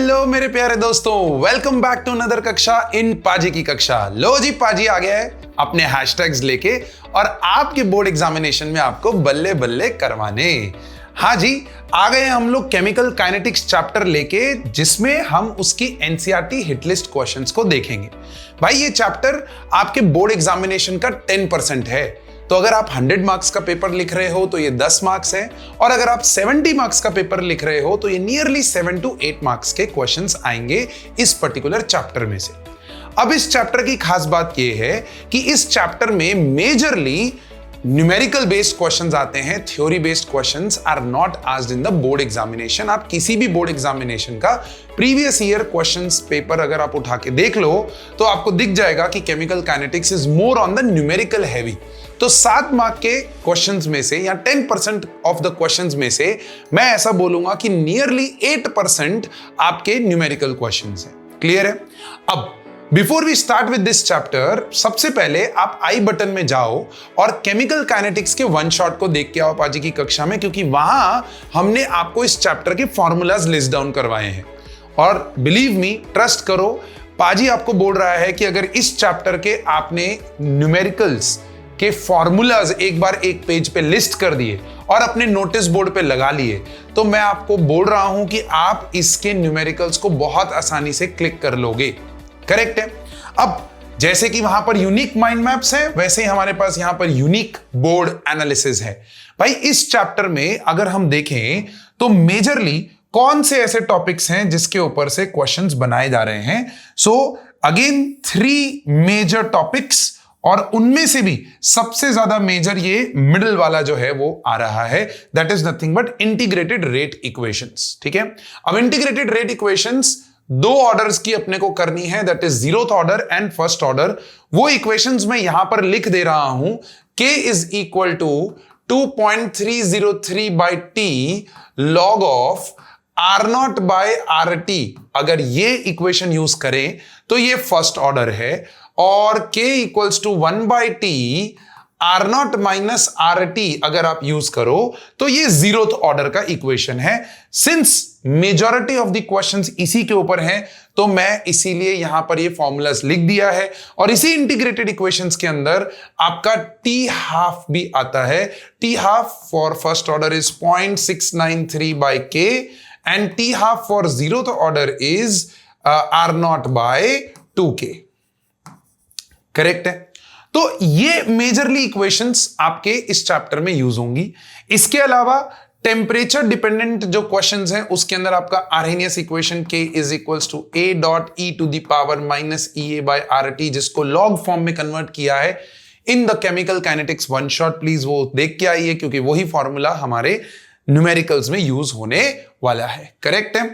Hello मेरे प्यारे दोस्तों, वेलकम बैक टू अनदर कक्षा इन पाजी की कक्षा। लो जी, पाजी आ गया है अपने हैशटैग्स लेके और आपके बोर्ड एग्जामिनेशन में आपको बल्ले बल्ले करवाने। हाँ जी, आ गए हम लोग केमिकल काइनेटिक्स चैप्टर लेके, जिसमें हम उसकी एनसीईआरटी हिटलिस्ट क्वेश्चंस को देखेंगे। भाई ये चैप्टर आपके बोर्ड एग्जामिनेशन का 10% है, तो अगर आप 100 मार्क्स का पेपर लिख रहे हो तो ये 10 मार्क्स है, और अगर आप 70 मार्क्स का पेपर लिख रहे हो तो ये नियरली 7 to 8 मार्क्स के क्वेश्चंस आएंगे इस पर्टिकुलर चैप्टर में से। अब इस चैप्टर की खास बात ये है कि इस चैप्टर में मेजरली न्यूमेरिकल बेस्ड क्वेश्चंस आते हैं, theory based questions are not asked in the board examination. आप किसी भी बोर्ड एग्जामिनेशन का प्रीवियस ईयर क्वेश्चंस पेपर अगर आप उठा के देख लो तो आपको दिख जाएगा कि chemical kinetics is more on the numerical heavy. तो 7 मार्क के क्वेश्चंस में से या 10% ऑफ द क्वेश्चंस में से मैं ऐसा बोलूंगा कि नियरली 8% आपके न्यूमेरिकल क्वेश्चंस हैं। क्लियर है? अब before we start with this chapter, सबसे पहले आप आई बटन में जाओ और केमिकल काइनेटिक्स के वन शॉट को देख के आओ पाजी की कक्षा में, क्योंकि वहां हमने आपको इस चैप्टर के फॉर्मूलाज लिस्ट डाउन करवाए हैं। और बिलीव मी, ट्रस्ट करो, पाजी आपको बोल रहा है कि अगर इस चैप्टर के आपने न्यूमेरिकल्स के फॉर्मूलाज एक बार एक पेज पे लिस्ट कर दिए और अपने नोटिस बोर्ड पे लगा लिए, तो मैं आपको बोल रहा हूं कि आप इसके न्यूमेरिकल्स को बहुत आसानी से क्लिक कर लोगे। करेक्ट है? अब जैसे कि वहां पर यूनिक माइंड मैप्स है, वैसे ही हमारे पास यहां पर यूनिक बोर्ड एनालिसिस है। भाई इस चैप्टर में अगर हम देखें तो मेजरली कौन से ऐसे टॉपिक्स हैं जिसके ऊपर से क्वेश्चंस बनाए जा रहे हैं। सो अगेन 3 मेजर टॉपिक्स, और उनमें से भी सबसे ज्यादा मेजर ये मिडिल वाला जो है वो आ रहा है, that is nothing but integrated rate equations. ठीक है? अब इंटीग्रेटेड रेट इक्वेशंस 2 ऑर्डर्स की अपने को करनी है, that is 0th order and first order. वो इक्वेशंस मैं यहां पर लिख दे रहा हूं, k is equal to 2.303 by T log of R0 by RT। अगर ये इक्वेशन यूज करें तो ये फर्स्ट ऑर्डर है, और k equals to 1 by t R0 minus RT अगर आप यूज करो तो ये 0th ऑर्डर का इक्वेशन है। Since majority of the questions इसी के ऊपर हैं, तो मैं इसीलिए यहां पर ये फॉर्मूलाज लिख दिया है। और इसी इंटीग्रेटेड इक्वेशंस के अंदर आपका टी हाफ भी आता है। T half for first order is 0.693 by K, and T half for 0th order is R0 by 2k। Correct है? तो ये मेजरली इक्वेशंस आपके इस चैप्टर में यूज होंगी। इसके अलावा टेम्परेचर डिपेंडेंट जो क्वेश्चंस हैं उसके अंदर आपका Arrhenius equation k is equals to a dot e to the power minus EA bye RT, जिसको लॉग फॉर्म में कन्वर्ट किया है in the chemical kinetics one shot. Please वो देख के आइए, क्योंकि वही फॉर्मूला हमारे न्यूमेरिकल्स में यूज होने वाला है। करेक्ट है?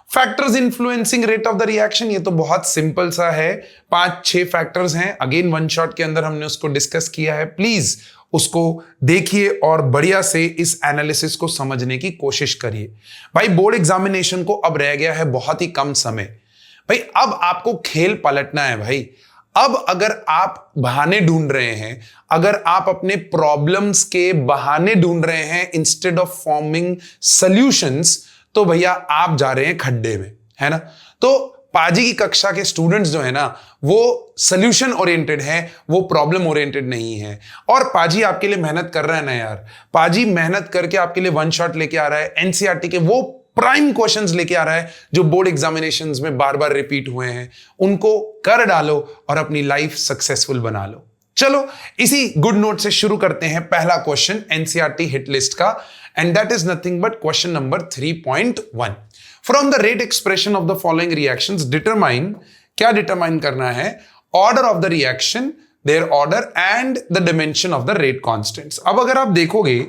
Factors influencing rate of the reaction, ये तो बहुत सिंपल सा है, 5-6 फैक्टर्स हैं। अगेन वन शॉट के अंदर हमने उसको डिस्कस किया है, प्लीज उसको देखिए और बढ़िया से इस एनालिसिस को समझने की कोशिश करिए। भाई बोर्ड एग्जामिनेशन को अब रह गया है बहुत ही कम समय। भाई अब आपको खेल पलटना है भाई। अब अगर आप बहाने ढूंढ रहे हैं, अगर आप अपने प्रॉब्लम्स के बहाने ढूंढ रहे हैं इंस्टेड ऑफ फॉर्मिंग सॉल्यूशंस, तो भैया आप जा रहे हैं खड्डे में, है ना? तो पाजी की कक्षा के स्टूडेंट्स जो है ना, वो सॉल्यूशन ओरिएंटेड हैं, वो प्रॉब्लम ओरिएंटेड नहीं है। और पाजी आपके लिए मेहनत कर रहा है ना यार, पाजी मेहनत करके आपके लिए वन शॉट लेके आ रहा है, एनसीईआरटी के वो प्राइम क्वेश्चंस लेके आ रहा है जो बोर्ड एग्जामिनेशंस में बार बार रिपीट हुए हैं। उनको कर डालो और अपनी लाइफ सक्सेसफुल बना लो। चलो इसी गुड नोट से शुरू करते हैं पहला क्वेश्चन एनसीईआरटी हिट लिस्ट का, and that is nothing but question number 3.1। From the rate expression of the following reactions determine, क्या डिटरमाइन करना है? Order of the reaction, their order and the dimension of the rate constants. अब अगर आप देखोगे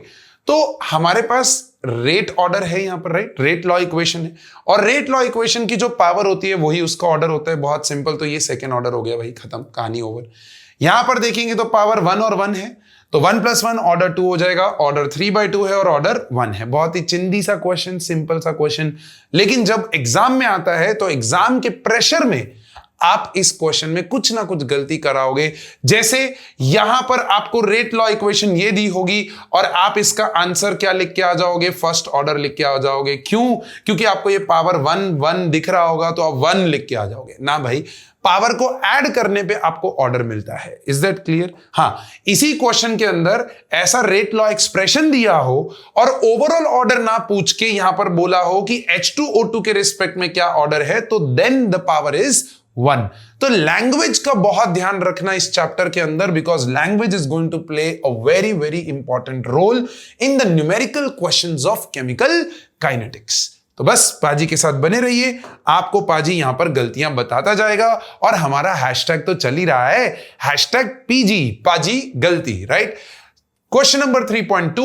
तो हमारे पास रेट ऑर्डर है यहां पर, राइट? रेट लॉ इक्वेशन है, और रेट लॉ इक्वेशन की जो पावर होती है वही उसका ऑर्डर होता है। बहुत सिंपल, तो ये सेकेंड ऑर्डर हो गया भाई, खत्म, कहानी ओवर। यहां पर देखेंगे तो पावर 1 और 1 है, तो 1 + 1 ऑर्डर 2 हो जाएगा, ऑर्डर 3/2 है और ऑर्डर 1 है। बहुत ही चिंदी सा क्वेश्चन, सिंपल सा क्वेश्चन। लेकिन जब एग्जाम में आता है तो एग्जाम के प्रेशर में आप इस क्वेश्चन में कुछ ना कुछ गलती कराओगे। जैसे यहां पर आपको रेट लॉ इक्वेशन ये दी होगी और आप इसका आंसर क्या लिख के आ जाओगे, फर्स्ट ऑर्डर लिख के आ जाओगे। क्यों? क्योंकि आपको ये पावर 1 दिख रहा होगा तो आप 1 लिख के आ जाओगे ना भाई, पावर को ऐड करने पे आपको ऑर्डर मिलता है। Is that clear? हां, इसी क्वेश्चन के अंदर ऐसा रेट लॉ एक्सप्रेशन दिया हो और ओवरऑल ऑर्डर ना पूछ के यहां पर बोला हो कि H2O2 के रिस्पेक्ट में क्या ऑर्डर है, तो देन द पावर इज 1। तो लैंग्वेज का बहुत ध्यान रखना इस चैप्टर के अंदर, because language is going to play a very very important role in the numerical questions of chemical kinetics. तो बस पाजी के साथ बने रहिए, आपको पाजी यहां पर गलतियां बताता जाएगा और हमारा हैशटैग तो चल ही रहा है, हैशटैग PG पाजी गलती, right. Question number 3.2,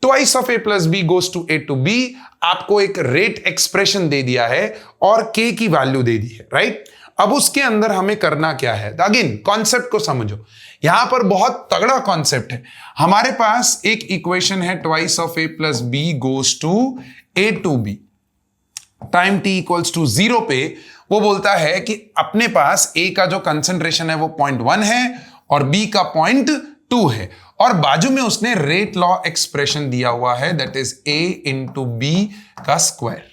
twice of A plus B goes to A to B। आपको एक रेट एक्सप्रेशन दे दिया है और K की वैल्यू दे दी है, राइट। अब उसके अंदर हमें करना क्या है, अगेन कॉन्सेप्ट को समझो, यहां पर बहुत तगड़ा कॉन्सेप्ट है। हमारे पास एक इक्वेशन है, twice of A plus B goes to A to B, time t equals to 0 पे वो बोलता है कि अपने पास A का जो कंसंट्रेशन है वो 0.1 है और B का 0.2 है और बाजू में उसने रेट लॉ एक्सप्रेशन दिया हुआ है, that is A into B का स्क्वायर।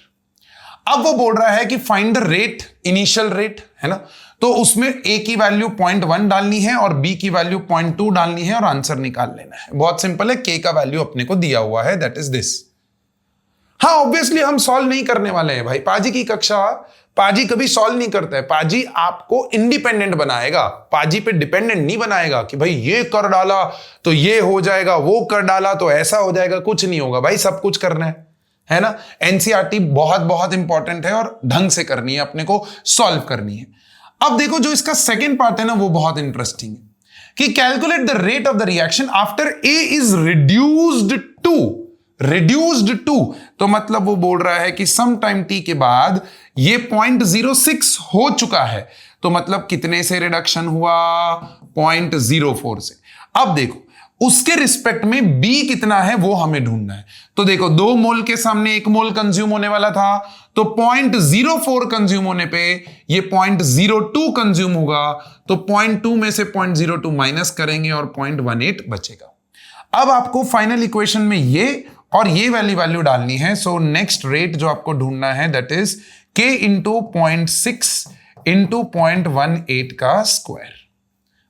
अब वो बोल रहा है कि find the rate, initial rate है ना, तो उसमें A की वैल्यू 0.1 डालनी है और B की वैल्यू 0.2 डालनी है और आंसर निकाल लेना है। बहुत सिंपल है, K का वैल्यू अपने को दिया हुआ है, दैट इज दिस। हाँ, ऑब्वियसली हम सॉल्व नहीं करने वाले हैं भाई, पाजी की कक्षा पाजी कभी सॉल्व नहीं करता है। पाजी आपको इंडिपेंडेंट बनाएगा, पाजी पे डिपेंडेंट नहीं बनाएगा कि भाई ये कर डाला तो ये हो जाएगा, वो कर डाला तो ऐसा हो जाएगा, कुछ नहीं होगा भाई, सब कुछ करना है ना। एनसीईआरटी बहुत बहुत इंपॉर्टेंट है और ढंग से करनी है, अपने को सॉल्व करनी है। अब देखो जो इसका सेकेंड पार्ट है ना, वो बहुत इंटरेस्टिंग है कि calculate the rate of the reaction after A is reduced to, तो मतलब वो बोल रहा है कि सम टाइम t के बाद ये 0.06 हो चुका है, तो मतलब कितने से रिडक्शन हुआ, 0.04 से। अब देखो उसके रिस्पेक्ट में B कितना है वो हमें ढूंढना है। तो देखो 2 मोल के सामने 1 मोल कंज्यूम होने वाला था, तो 0.04 कंज्यूम होने पे ये 0.02 कंज्यूम होगा, तो 0.2 में से 0.02 माइनस करेंगे और 0.18 बचेगा। अब आपको फाइनल इक्वेशन में ये और ये वैल्यू डालनी है। सो नेक्स्ट रेट जो आपको ढूंढना है, that is K into 0.6 into 0.18 का स्क्वायर।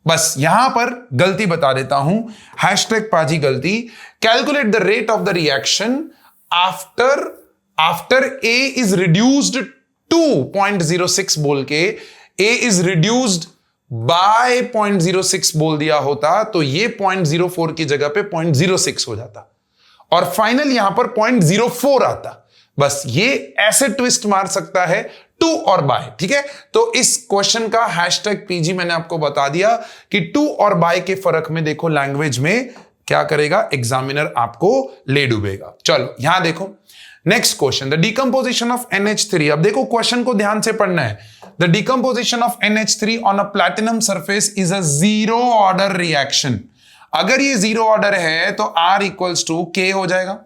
बस यहां पर गलती बता देता हूं, हैशटैग पाजी गलती। Calculate the rate of the reaction after A is reduced to 0.06 बोल के A इज रिड्यूस्ड बाय 0.06 बोल दिया होता तो ये 0.04 की जगह पे 0.06 हो जाता और फाइनल यहां पर 0.04 आता। बस ये ऐसे ट्विस्ट मार सकता है टू और बाय, ठीक है। तो इस क्वेश्चन का हैशटैग PG मैंने आपको बता दिया कि टू और बाय के फर्क में देखो लैंग्वेज में क्या करेगा एग्जामिनर, आपको ले डूबेगा। चलो यहां देखो next question, the decomposition of NH3। अब देखो क्वेश्चन को ध्यान से पढ़ना है। The decomposition of NH3 on a platinum surface is a zero order reaction. अगर ये जीरो ऑर्डर है तो R इक्वल्स टू K हो जाएगा,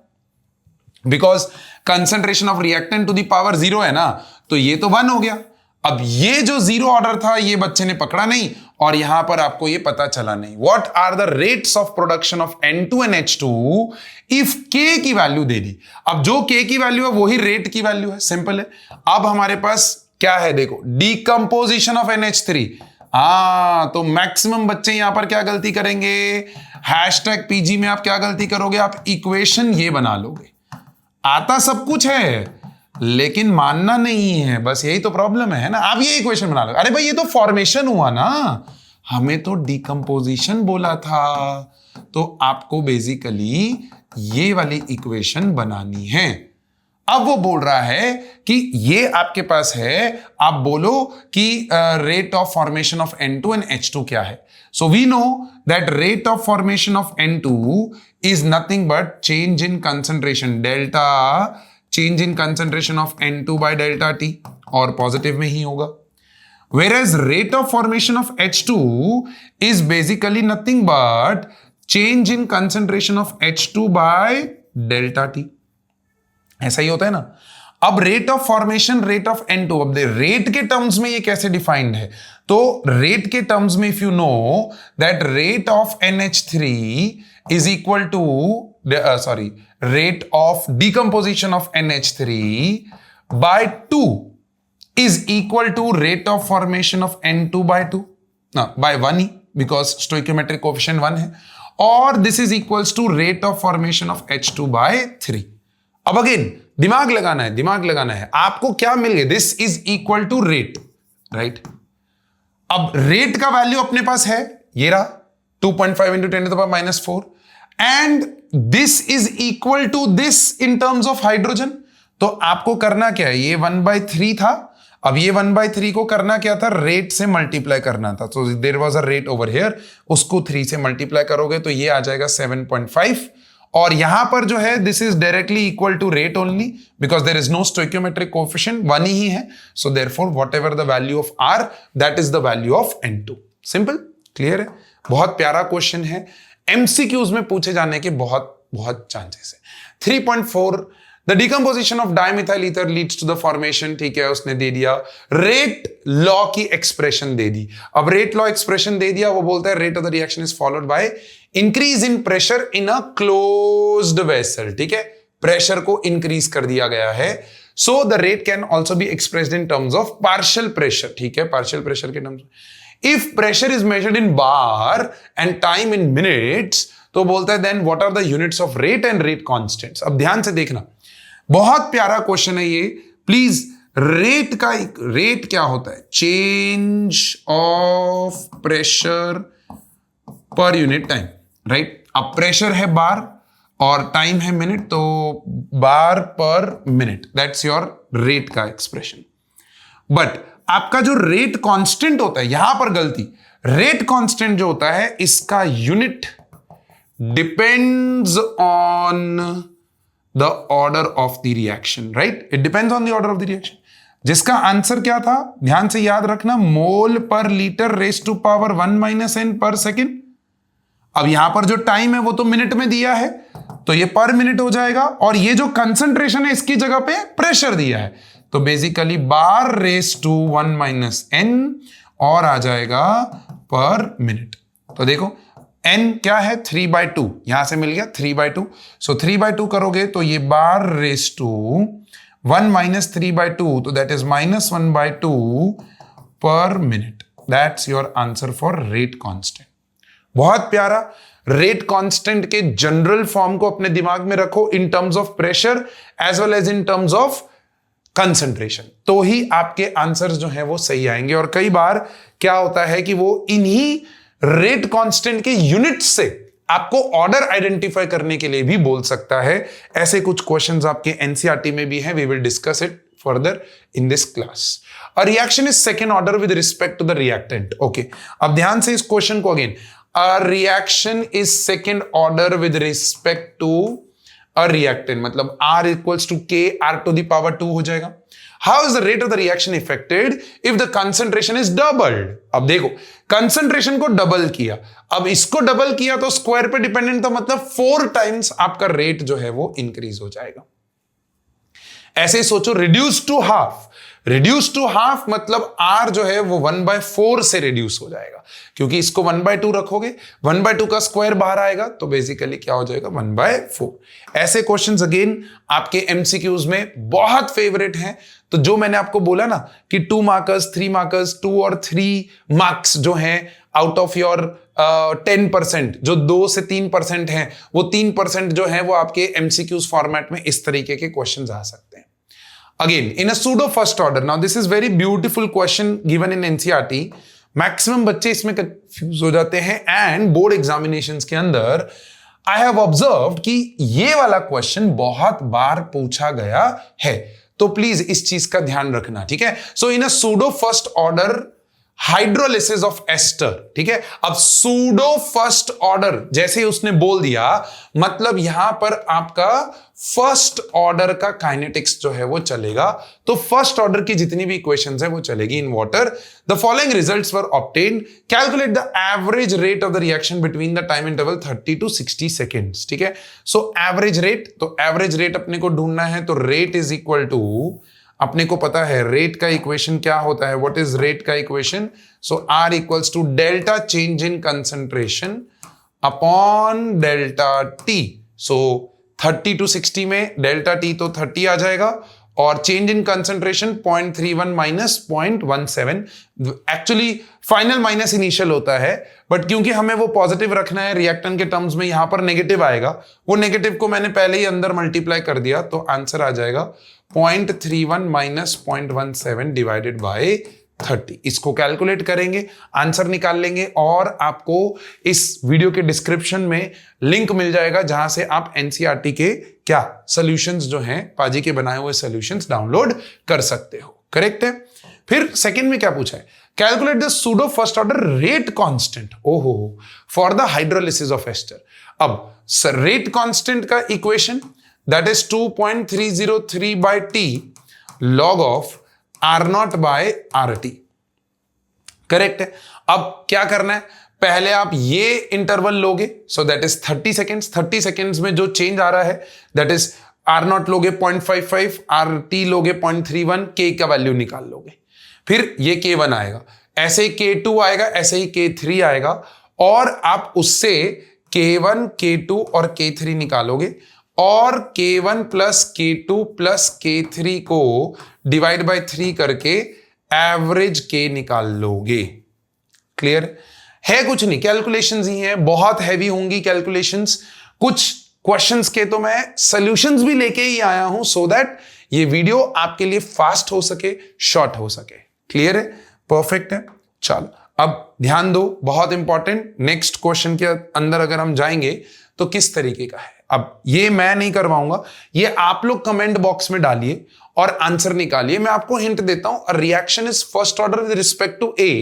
because concentration of reactant to the power 0 है ना, तो ये तो 1 हो गया। अब ये जो जीरो ऑर्डर था ये बच्चे ने पकड़ा नहीं और यहां पर आपको ये पता चला नहीं। What are the rates of production of N2NH2 if K की वैल्यू दे दी। अब जो K की वैल्यू है वही रेट की वैल्यू है, सिंपल है। अब हमारे पास क्या है, देखो डिकम्पोजिशन ऑफ NH3। तो मैक्सिमम बच्चे यहां पर क्या गलती करेंगे, हैशटैग PG में आप क्या गलती करोगे, आप इक्वेशन ये बना लोगे। आता सब कुछ है लेकिन मानना नहीं है, बस यही तो प्रॉब्लम है ना। आप ये इक्वेशन बना लो, अरे भाई ये तो फॉर्मेशन हुआ ना, हमें तो डिकम्पोजिशन बोला था, तो आपको बेसिकली ये वाली इक्वेशन बनानी है। अब वो बोल रहा है कि ये आपके पास है, आप बोलो कि rate of formation of N2 and H2 क्या है। So we know that rate of formation of N2 is nothing but change in concentration delta, change in concentration of N2 by delta T, और positive में ही होगा। Whereas rate of formation of H2 is basically nothing but change in concentration of H2 by delta T। ऐसा ही होता है ना। अब rate of formation, rate of N2, अब रेट के टर्म्स में ये कैसे डिफाइंड है? तो रेट के टर्म्स में if you know that rate of NH3 is equal to rate of decomposition of NH3 by 2 is equal to rate of formation of N2 by 2, by 1 he, because stoichiometric coefficient 1 है, और this is equals to rate of formation of H2 by 3. अब again दिमाग लगाना है आपको क्या मिल गया? This is equal to rate, right? अब रेट का वैल्यू अपने पास है, ये रहा 2.5 into 10 to the power -4, and this is equal to this in terms of hydrogen. तो आपको करना क्या है? ये 1/3 था, अब ये 1/3 को करना क्या था? रेट से मल्टीप्लाई करना था. तो there was a rate over here, उसको 3 से मल्टीप्लाई करोगे तो ये आ जाएगा 7.5, और यहां पर जो है this is directly equal to rate only because there is no stoichiometric coefficient, 1 ही है. So therefore whatever the value of R, that is the value of N2. Simple, clear है? बहुत प्यारा क्वेश्चन है, एमसीक्यूज में पूछे जाने के बहुत चांसेस है. 3.4, the decomposition of dimethyl ether leads to the formation. ठीक है, उसने दे दिया रेट लॉ की एक्सप्रेशन दे दी. अब रेट लॉ एक्सप्रेशन दे दिया, वो बोलता है rate of the reaction is followed by increase in pressure in a closed vessel. ठीक है, प्रेशर को इंक्रीज कर दिया गया है. So the rate can also be expressed in terms of partial pressure. ठीक है, पार्शियल प्रेशर के terms. If pressure is measured in bar and time in minutes, तो बोलता है then what are the units of rate and rate constants. अब ध्यान से देखना, बहुत प्यारा क्वेश्चन है ये, प्लीज. रेट क्या होता है? Change of pressure per unit time, right? अब प्रेशर है बार और टाइम है मिनट, तो bar per minute, that's your rate का एक्सप्रेशन. बट आपका जो रेट कांस्टेंट होता है, यहां पर गलती. रेट कांस्टेंट जो होता है, इसका unit depends on the order of the reaction, right? It depends on the order of the reaction. जिसका आंसर क्या था? ध्यान से याद रखना, मोल पर litre raise to power 1 - n पर सेकेंड. अब यहां पर जो टाइम है वो तो मिनट में दिया है, तो ये पर मिनट हो जाएगा, और ये जो कंसंट्रेशन है इसकी जगह पे प्रेशर दिया है, तो basically bar raise to 1 - n और आ जाएगा पर मिनट. तो देखो n क्या है? 3/2, यहां से मिल गया 3/2. सो 3/2 करोगे तो ये बार रेज टू 1 - 3/2, तो दैट इज -1/2 पर minute. That's your answer for rate constant. बहुत प्यारा. रेट कांस्टेंट के जनरल फॉर्म को अपने दिमाग में रखो in terms of pressure as well as in terms of concentration, तो ही आपके आंसर्स जो है वो सही आएंगे. और कई बार क्या होता है कि वो इन्हीं रेट कांस्टेंट के यूनिट्स से आपको ऑर्डर आइडेंटिफाई करने के लिए भी बोल सकता है. ऐसे कुछ क्वेश्चंस आपके एनसीईआरटी में भी हैं. We will discuss it further in this class. A reaction is second order with respect to the reactant. Okay, अब ध्यान से इस क्वेश्चन को again. A reaction is second order with respect to a reactant, मतलब R equals to K R⁻² हो जाएगा. How is the rate of the reaction affected if the concentration is doubled? अब देखो, कंसंट्रेशन को double किया, अब इसको double किया तो स्क्वायर पे डिपेंडेंट था, मतलब 4 टाइम्स आपका रेट जो है वो इंक्रीज हो जाएगा. ऐसे ही सोचो, reduce to half. Reduce to half मतलब R जो है वो 1/4 से रिड्यूस हो जाएगा, क्योंकि इसको 1/2 रखोगे, 1/2 का स्क्वायर बाहर आएगा, तो बेसिकली क्या हो जाएगा? 1/4. ऐसे क्वेश्चंस अगेन आपके एमसीक्यूज में बहुत फेवरेट हैं. तो जो मैंने आपको बोला ना कि 2 मार्कर्स 3 मार्कर्स 2 और 3 मार्क्स जो हैं आउट ऑफ योर 10%, जो 2 से 3% हैं, वो 3% जो है वो आपके एमसीक्यूज फॉर्मेट में इस तरीके के क्वेश्चंस आ सकते हैं. Again, in a pseudo first order. Now, this is very beautiful question given in NCERT. Maximum बच्चे इसमें कंफ्यूज हो जाते हैं, एंड बोर्ड एग्जामिनेशंस के अंदर आई हैव ऑब्जर्व्ड कि ये वाला क्वेश्चन बहुत बार पूछा गया है. तो प्लीज इस चीज का ध्यान रखना, ठीक है? So in a pseudo first order hydrolysis of ester, ठीक है। अब सूडो फर्स्ट ऑर्डर जैसे ही उसने बोल दिया, मतलब यहां पर आपका फर्स्ट ऑर्डर का काइनेटिक्स जो है वो चलेगा। तो फर्स्ट ऑर्डर की जितनी भी इक्वेशंस है वो चलेगी in water. The following results were obtained, calculate the average rate of the reaction between the time interval 30 to 60 seconds, ठीक है। सो एवरेज रेट, तो एवरेज रेट अपने को ढूंढना है, तो रेट इज इक्वल टू, अपने को पता है रेट का इक्वेशन क्या होता है, व्हाट इज रेट का equation, so R equals to delta change in concentration upon delta t. So 30 to 60 में डेल्टा टी तो 30 आ जाएगा, और change in concentration 0.31 minus 0.17, actually final minus initial होता है, बट क्योंकि हमें वो पॉजिटिव रखना है रिएक्टेंट के टर्म्स में, यहां पर नेगेटिव आएगा, वो नेगेटिव को मैंने पहले ही अंदर मल्टीप्लाई कर दिया, तो आंसर आ जाएगा 0.31 माइनस 0.17 डिवाइडेड बाय 30। इसको कैलकुलेट करेंगे, आंसर निकाल लेंगे, और आपको इस वीडियो के डिस्क्रिप्शन में लिंक मिल जाएगा जहां से आप एनसीईआरटी के क्या सॉल्यूशंस जो हैं, पाजी के बनाए हुए सॉल्यूशंस डाउनलोड कर सकते हो। करेक्ट है। फिर सेकंड में क्या पूछा है, calculate the pseudo first order rate constant, ओहो, for the hydrolysis of ester. अब रेट कांस्टेंट का equation that is 2.303 by T log of R0 by RT। Correct है। अब क्या करना है, पहले आप ये इंटरवल लोगे, सो दैट इज 30 सेकेंड्स। 30 सेकेंड्स में जो चेंज आ रहा है दैट इज R0 लोगे 0.55, RT लोगे 0.31, K का वैल्यू निकाल लोगे, फिर ये K1 आएगा, ऐसे ही K2 आएगा, ऐसे ही K3 आएगा, और आप उससे K1, K2 और K3 निकालोगे, और K1 plus K2 plus K3 को डिवाइड बाय 3 करके एवरेज K निकाल लोगे। क्लियर है। कुछ नहीं, कैलकुलेशंस ही हैं, बहुत हैवी होंगी कैलकुलेशंस। कुछ क्वेश्चंस के तो मैं सॉल्यूशंस भी लेके ही आया हूं, सो दैट ये वीडियो आपके लिए फास्ट हो सके, शॉर्ट हो सके। क्लियर है, परफेक्ट है। चलो अब ध्यान दो, बहुत इंपॉर्टेंट। नेक्स्ट क्वेश्चन के अंदर अगर हम जाएंगे तो किस तरीके का है, अब ये मैं नहीं करवाऊंगा, ये आप लोग कमेंट बॉक्स में डालिए और आंसर निकालिए। मैं आपको हिंट देता हूं, reaction is first order with respect to A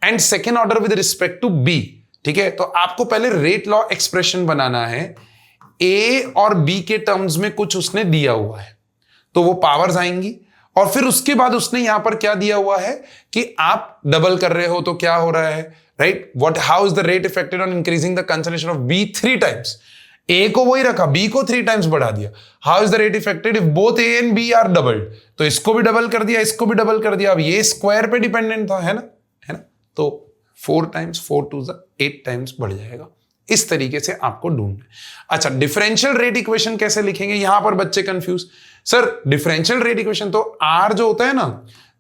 and second order with respect to B, ठीक है। तो आपको पहले रेट लॉ एक्सप्रेशन बनाना है, ए और बी के टर्म्स में कुछ उसने दिया हुआ है, तो वो पावर्स आएंगी, और फिर उसके बाद उसने यहां पर क्या दिया हुआ है कि आप डबल कर रहे हो तो क्या हो रहा है, right. What, how is the rate affected on increasing the concentration of B 3 times, A को वही रखा, बी को 3 टाइम्स बढ़ा दिया। How is the rate affected if both A and B are doubled, तो इसको भी डबल कर दिया, इसको भी डबल कर दिया। अब ये स्क्वायर पे डिपेंडेंट था, है ना, तो 4 टाइम्स 4 2 8 टाइम्स बढ़ जाएगा। इस तरीके से आपको ढूंढना है। अच्छा, डिफरेंशियल रेट इक्वेशन कैसे लिखेंगे, यहां पर बच्चे confuse. Sir differential rate equation तो आर जो होता है ना,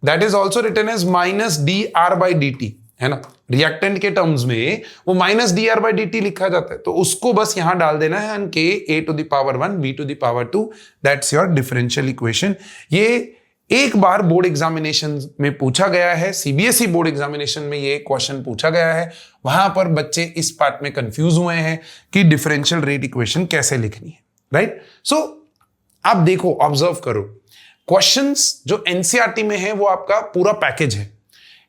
that is also written as minus d R by d t, है ना। रिएक्टेंट के टर्म्स में वो minus d R by d t लिखा जाता है, तो उसको बस यहां डाल देना है, and K A to the power 1 B to the power 2, that's your differential equation. ये एक बार बोर्ड एग्जामिनेशन में पूछा गया है, सीबीएसई बोर्ड एग्जामिनेशन में ये क्वेश्चन पूछा गया है, वहां पर बच्चे इस पार्ट में कंफ्यूज हुए हैं कि डिफरेंशियल रेट इक्वेशन कैसे लिखनी है, राइट। सो आप देखो, ऑब्जर्व करो, क्वेश्चंस जो एनसीईआरटी में है वो आपका पूरा पैकेज है,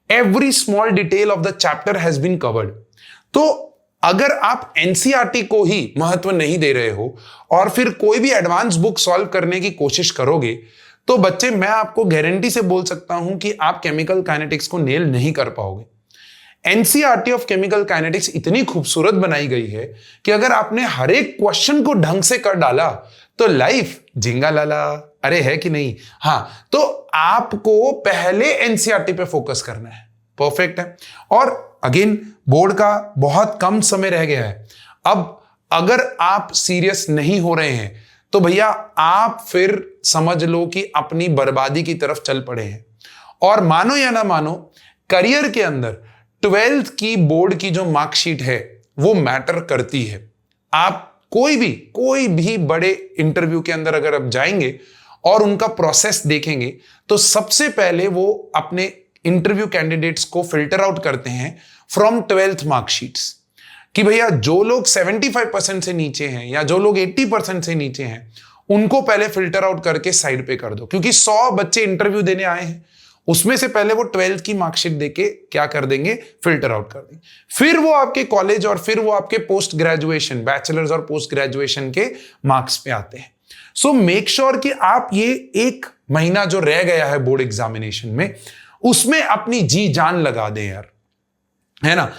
every small detail of the chapter has been covered. तो अगर आप एनसीईआरटी को ही महत्व नहीं दे रहे हो और फिर कोई भी एडवांस बुक सॉल्व करने की कोशिश करोगे, तो बच्चे मैं आपको गारंटी से बोल सकता हूं कि आप केमिकल काइनेटिक्स को नेल नहीं कर पाओगे। एनसीईआरटी ऑफ केमिकल काइनेटिक्स इतनी खूबसूरत बनाई गई है कि अगर आपने हर एक क्वेश्चन को ढंग से कर डाला तो लाइफ झिंगा लाला, अरे है कि नहीं। हां, तो आपको पहले एनसीईआरटी पे फोकस करना है। परफेक्ट है। और अगेन बोर्ड का बहुत कम समय रह गया है। अब अगर आप सीरियस नहीं हो रहे हैं तो भैया आप फिर समझ लो कि अपनी बर्बादी की तरफ चल पड़े हैं। और मानो या ना मानो, करियर के अंदर 12th की बोर्ड की जो मार्कशीट है वो मैटर करती है। आप कोई भी बड़े इंटरव्यू के अंदर अगर आप जाएंगे और उनका प्रोसेस देखेंगे तो सबसे पहले वो अपने इंटरव्यू कैंडिडेट्स को फिल्टर आउट करते हैं फ्रॉम 12th मार्कशीट्स, कि भैया जो लोग 75% से नीचे हैं या जो लोग 80% से नीचे हैं उनको पहले फिल्टर आउट करके साइड पे कर दो, क्योंकि 100 बच्चे इंटरव्यू देने आए हैं, उसमें से पहले वो 12th की मार्कशीट देके क्या कर देंगे, फिल्टर आउट कर देंगे। फिर वो आपके कॉलेज और फिर वो आपके पोस्ट ग्रेजुएशन, बैचलर्स और पोस्ट ग्रेजुएशन के मार्क्स पे आते हैं। सो मेक श्योर कि आप ये एक महीना जो रह गया है बोर्ड एग्जामिनेशन में, उसमें अपनी जी जान लगा दें यार, है ना।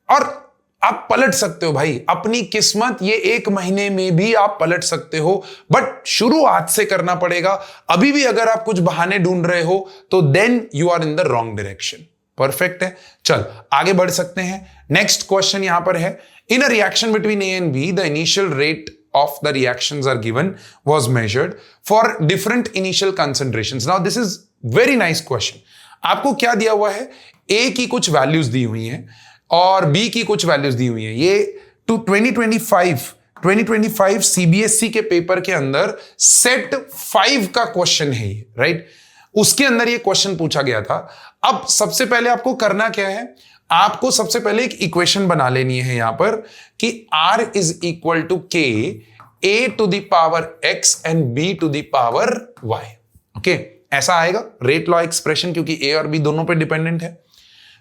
और आप पलट सकते हो भाई अपनी किस्मत, ये एक महीने में भी आप पलट सकते हो, बट शुरू आज से करना पड़ेगा। अभी भी अगर आप कुछ बहाने ढूंढ रहे हो तो then you are in the wrong direction. Perfect है, चल आगे बढ़ सकते हैं। नेक्स्ट क्वेश्चन यहां पर है, in a reaction between A and B the initial rate of the reactions are given was measured for different initial concentrations. Now this is very nice question. आपको क्या दिया हुआ है, A की कुछ वैल्यूज दी हुई हैं और B की कुछ वैल्यूज दी हुई हैं। ये 2025 CBSE के पेपर के अंदर सेट 5 का क्वेश्चन है ये, राइट। उसके अंदर ये क्वेश्चन पूछा गया था। अब सबसे पहले आपको करना क्या है, आपको सबसे पहले एक इक्वेशन बना लेनी है यहां पर कि R is equal to K A to the power X and B to the power Y। Okay, ऐसा आएगा रेट लॉ एक्सप्रेशन, क्योंकि A और B दोनों पे डिपेंडेंट है।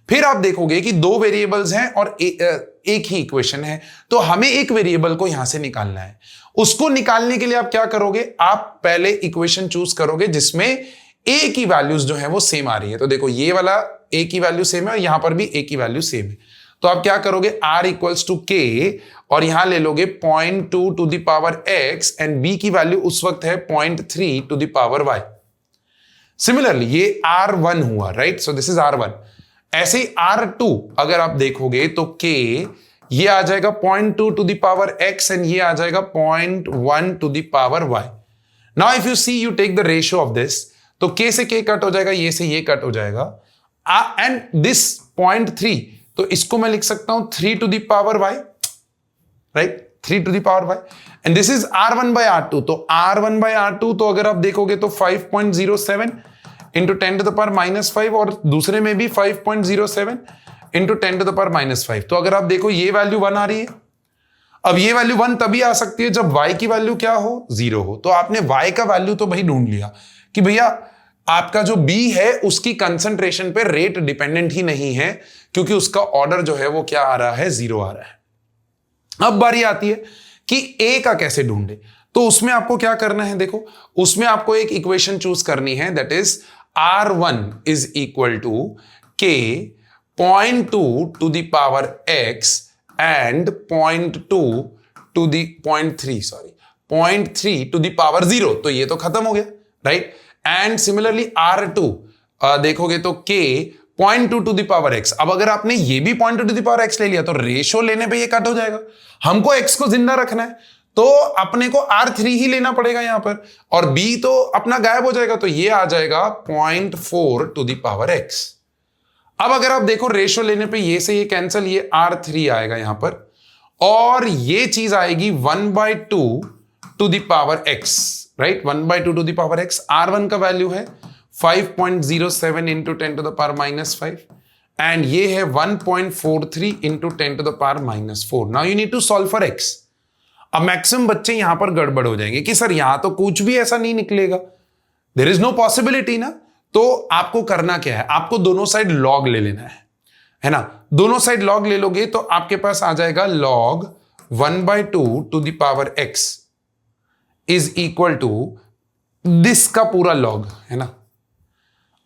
फिर आप देखोगे कि दो वेरिएबल्स हैं और एक ही इक्वेशन है, तो हमें एक वेरिएबल को यहां से निकालना है। उसको निकालने के लिए आप क्या करोगे, आप पहले इक्वेशन चूज करोगे जिसमें A की वैल्यूज जो है वो सेम आ रही है। तो देखो ये वाला A की वैल्यू सेम है और यहां पर भी A की वैल्यू सेम है। तो आप क्या करोगे, R इक्वल्स टू K और यहां ले लोगे 0.2 to the power X and B की वैल्यू उस वक्त है 0.3 to the power Y। Similarly ये R1 हुआ, right. So this is R1। ऐसे ही R2 अगर आप देखोगे तो K ये आ जाएगा 0.2 to the power X and ये आ जाएगा 0.1 to the power Y। Now if you see, you take the ratio of this, तो K से K कट हो जाएगा, ये से ये कट हो जाएगा, एंड दिस 0.3, तो इसको मैं लिख सकता हूं 3 to the power Y, right, 3 to the power Y। And this is R1 by R2, तो R1 बाय R2 तो अगर आप देखोगे तो 5.07 इंटू 10 टू द पावर -5 और दूसरे में भी 5.07 इंटू 10 टू द पावर -5। तो अगर आप देखो ये वैल्यू 1 आ रही है। अब ये वैल्यू 1 तभी आ सकती है जब Y की वैल्यू क्या हो, 0 हो। तो आपने Y का वैल्यू तो भाई ढूंढ लिया कि भैया आपका जो B है उसकी कंसंट्रेशन पे रेट डिपेंडेंट ही नहीं है, क्योंकि उसका ऑर्डर जो है वो क्या आ रहा है, 0 आ रहा है। अब बारी आती है कि A का कैसे ढूंढे। तो उसमें आपको क्या करना है, देखो उसमें आपको एक इक्वेशन चूज करनी है, that is R1 is equal to K 0.2 to the power X and 0.3 to the power 0। तो ये तो खत्म हो गया, राइट। एंड सिमिलरली R2 देखोगे तो K 0.2 to the power X। अब अगर आपने ये भी 0.2 टू द पावर X ले लिया तो रेशो लेने पे ये कट हो जाएगा। हमको X को जिंदा रखना है तो अपने को R3 ही लेना पड़ेगा यहां पर, और B तो अपना गायब हो जाएगा, तो ये आ जाएगा 0.4 टू द पावर X। अब अगर आप देखो रेशो लेने पे ये से ये कैंसिल, ये R3 आएगा यहां पर, और ये चीज आएगी 1/2 to the power X, right, 1/2 to the power X। R1 का वैल्यू है 5.07 into 10 to the power -5 and ये है 1.43 into 10 to the power -4। Now you need to solve for X। अब मैक्सिमम बच्चे यहां पर गड़बड़ हो जाएंगे कि सर यहां तो कुछ भी ऐसा नहीं निकलेगा, देयर इज नो पॉसिबिलिटी ना। तो आपको करना क्या है, आपको दोनों साइड लॉग ले लेना है ना। दोनों साइड लॉग ले लोगे तो आपके पास आ जाएगा log 1/2 to the power X is equal to this का पूरा लॉग, है ना।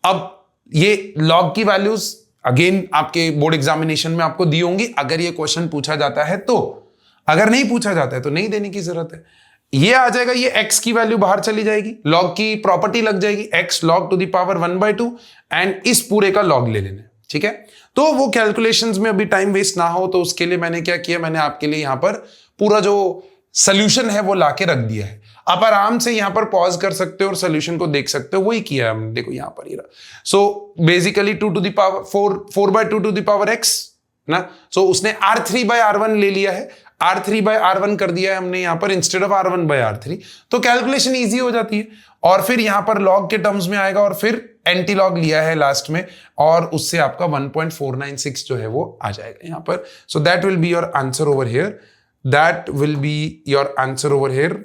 अब ये लॉग की वैल्यूज अगेन आपके बोर्ड एग्जामिनेशन में आपको दी होंगी, अगर ये क्वेश्चन पूछा जाता है तो, अगर नहीं पूछा जाता है तो नहीं देने की जरूरत है। ये आ जाएगा, ये x की वैल्यू बाहर चली जाएगी, लॉग की प्रॉपर्टी लग जाएगी, x log to the power 1/2 and इस पूरे का लॉग ले लेना, ठीक है। तो वो कैलकुलेशंस में अभी टाइम वेस्ट ना हो तो उसके लिए मैंने क्या किया, मैंने आपके लिए यहां पर पूरा जो सोल्यूशन है वो लाके रख दिया है। आप आराम से यहां पर पॉज कर सकते हो और सोल्यूशन को देख सकते हो, वही किया है हमने, देखो यहां पर ये रहा। So basically 2 to the power 4/2 to the power x ना। सो उसने R3/R1 ले लिया है, R3/R1 कर दिया है हमने यहां पर इंस्टेड ऑफ R1/R3, तो कैलकुलेशन इजी हो जाती है। और फिर यहां पर लॉग के टर्म्स में आएगा और फिर एंटी लॉग लिया है लास्ट में, और उससे आपका 1.496 जो है वो आ जाएगा यहां पर। So that will be your answer over here, that will be your answer over here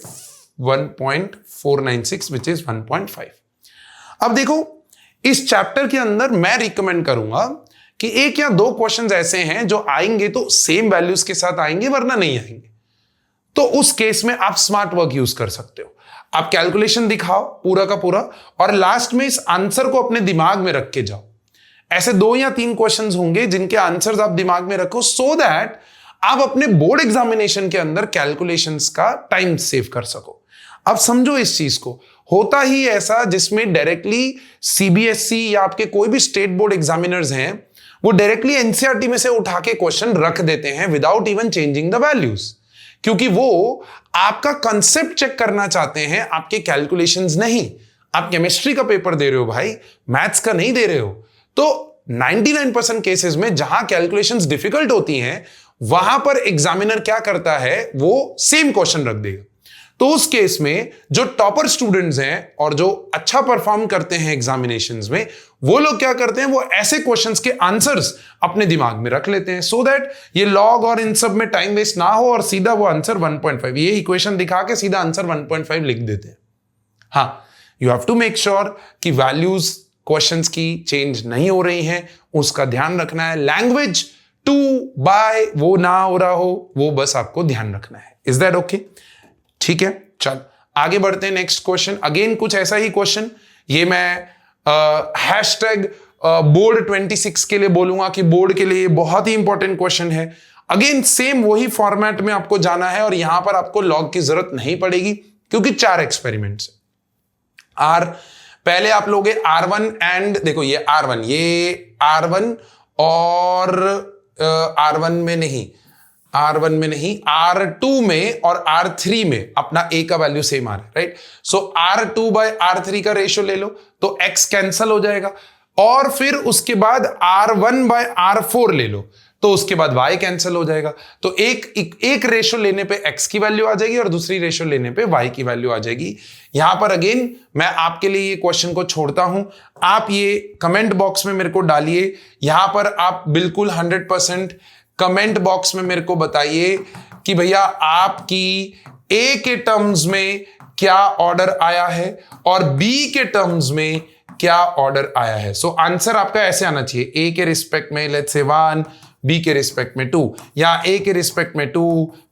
1.496 which is 1.5। अब देखो इस चैप्टर के अंदर मैं रिकमेंड करूंगा कि एक या दो क्वेश्चंस ऐसे हैं जो आएंगे तो सेम वैल्यूज के साथ आएंगे, वरना नहीं आएंगे। तो उस केस में आप स्मार्ट वर्क यूज कर सकते हो। आप कैलकुलेशन दिखाओ पूरा का पूरा और लास्ट में इस आंसर को अपने दिमाग में रख के जाओ। ऐसे 2 या 3 क्वेश्चंस होंगे जिनके आंसर्स आप दिमाग में रखो, सो दैट आप अपने बोर्ड एग्जामिनेशन के अंदर कैलकुलेशंस का टाइम सेव कर सको। अब समझो इस चीज को, होता ही ऐसा जिसमें डायरेक्टली सीबीएसई या आपके कोई भी स्टेट बोर्ड एग्जामिनर्स हैं, वो डायरेक्टली एनसीईआरटी में से उठा के क्वेश्चन रख देते हैं without even changing the values, क्योंकि वो आपका कंसेप्ट चेक करना चाहते हैं, आपके कैलकुलेशंस नहीं। आप केमिस्ट्री का पेपर दे रहे हो भाई, मैथ्स का नहीं दे रहे हो। तो 99% केसेस में जहां कैलकुलेशंस डिफिकल्ट होती हैं, वहां पर एग्जामिनर क्या करता है, वो सेम क्वेश्चन रख देगा। तो उस केस में जो टॉपर स्टूडेंट्स हैं और जो अच्छा परफॉर्म करते हैं एग्जामिनेशंस में, वो लोग क्या करते हैं, वो ऐसे क्वेश्चंस के आंसर्स अपने दिमाग में रख लेते हैं, सो दैट ये लॉग और इन सब में टाइम वेस्ट ना हो और सीधा वो आंसर 1.5, ये इक्वेशन दिखा के सीधा आंसर 1.5 लिख देते हैं। हाँ, you have to make sure कि वैल्यूज क्वेश्चंस की चेंज नहीं हो रही हैं, उसका ध्यान रखना है। लैंग्वेज टू बाय वो ना हो रहा हो, वो बस आपको ध्यान रखना है। Is that okay? ठीक है, चल आगे बढ़ते हैं। नेक्स्ट क्वेश्चन, अगेन कुछ ऐसा ही क्वेश्चन, ये मैं हैशटैग बोर्ड 26 के लिए बोलूंगा कि बोर्ड के लिए बहुत ही इंपॉर्टेंट क्वेश्चन है। अगेन सेम वही फॉर्मेट में आपको जाना है और यहां पर आपको लॉग की जरूरत नहीं पड़ेगी क्योंकि 4 एक्सपेरिमेंट्स आर। पहले आप लोगे R1 एंड देखो ये R1 और R1 में नहीं, R2 में और R3 में अपना A का वैल्यू सेम आ रहा है, राइट? सो R2 बाय R3 का रेशियो ले लो तो X कैंसल हो जाएगा, और फिर उसके बाद R1 बाय R4 ले लो तो उसके बाद Y कैंसल हो जाएगा। तो एक रेशियो लेने पे X की वैल्यू आ जाएगी और दूसरी रेशियो लेने पे Y की वैल्यू आ जाएगी। यहां पर अगेन मैं आपके लिए ये क्वेश्चन को छोड़ता हूं, आप ये कमेंट बॉक्स में मेरे को डालिए। यहां पर आप बिल्कुल 100% कमेंट बॉक्स में मेरे को बताइए कि भैया आपकी A के टर्म्स में क्या ऑर्डर आया है और B के टर्म्स में क्या ऑर्डर आया है। सो आंसर आपका ऐसे आना चाहिए, A के रिस्पेक्ट में लेट्स से 1, B के रिस्पेक्ट में 2, या A के रिस्पेक्ट में 2,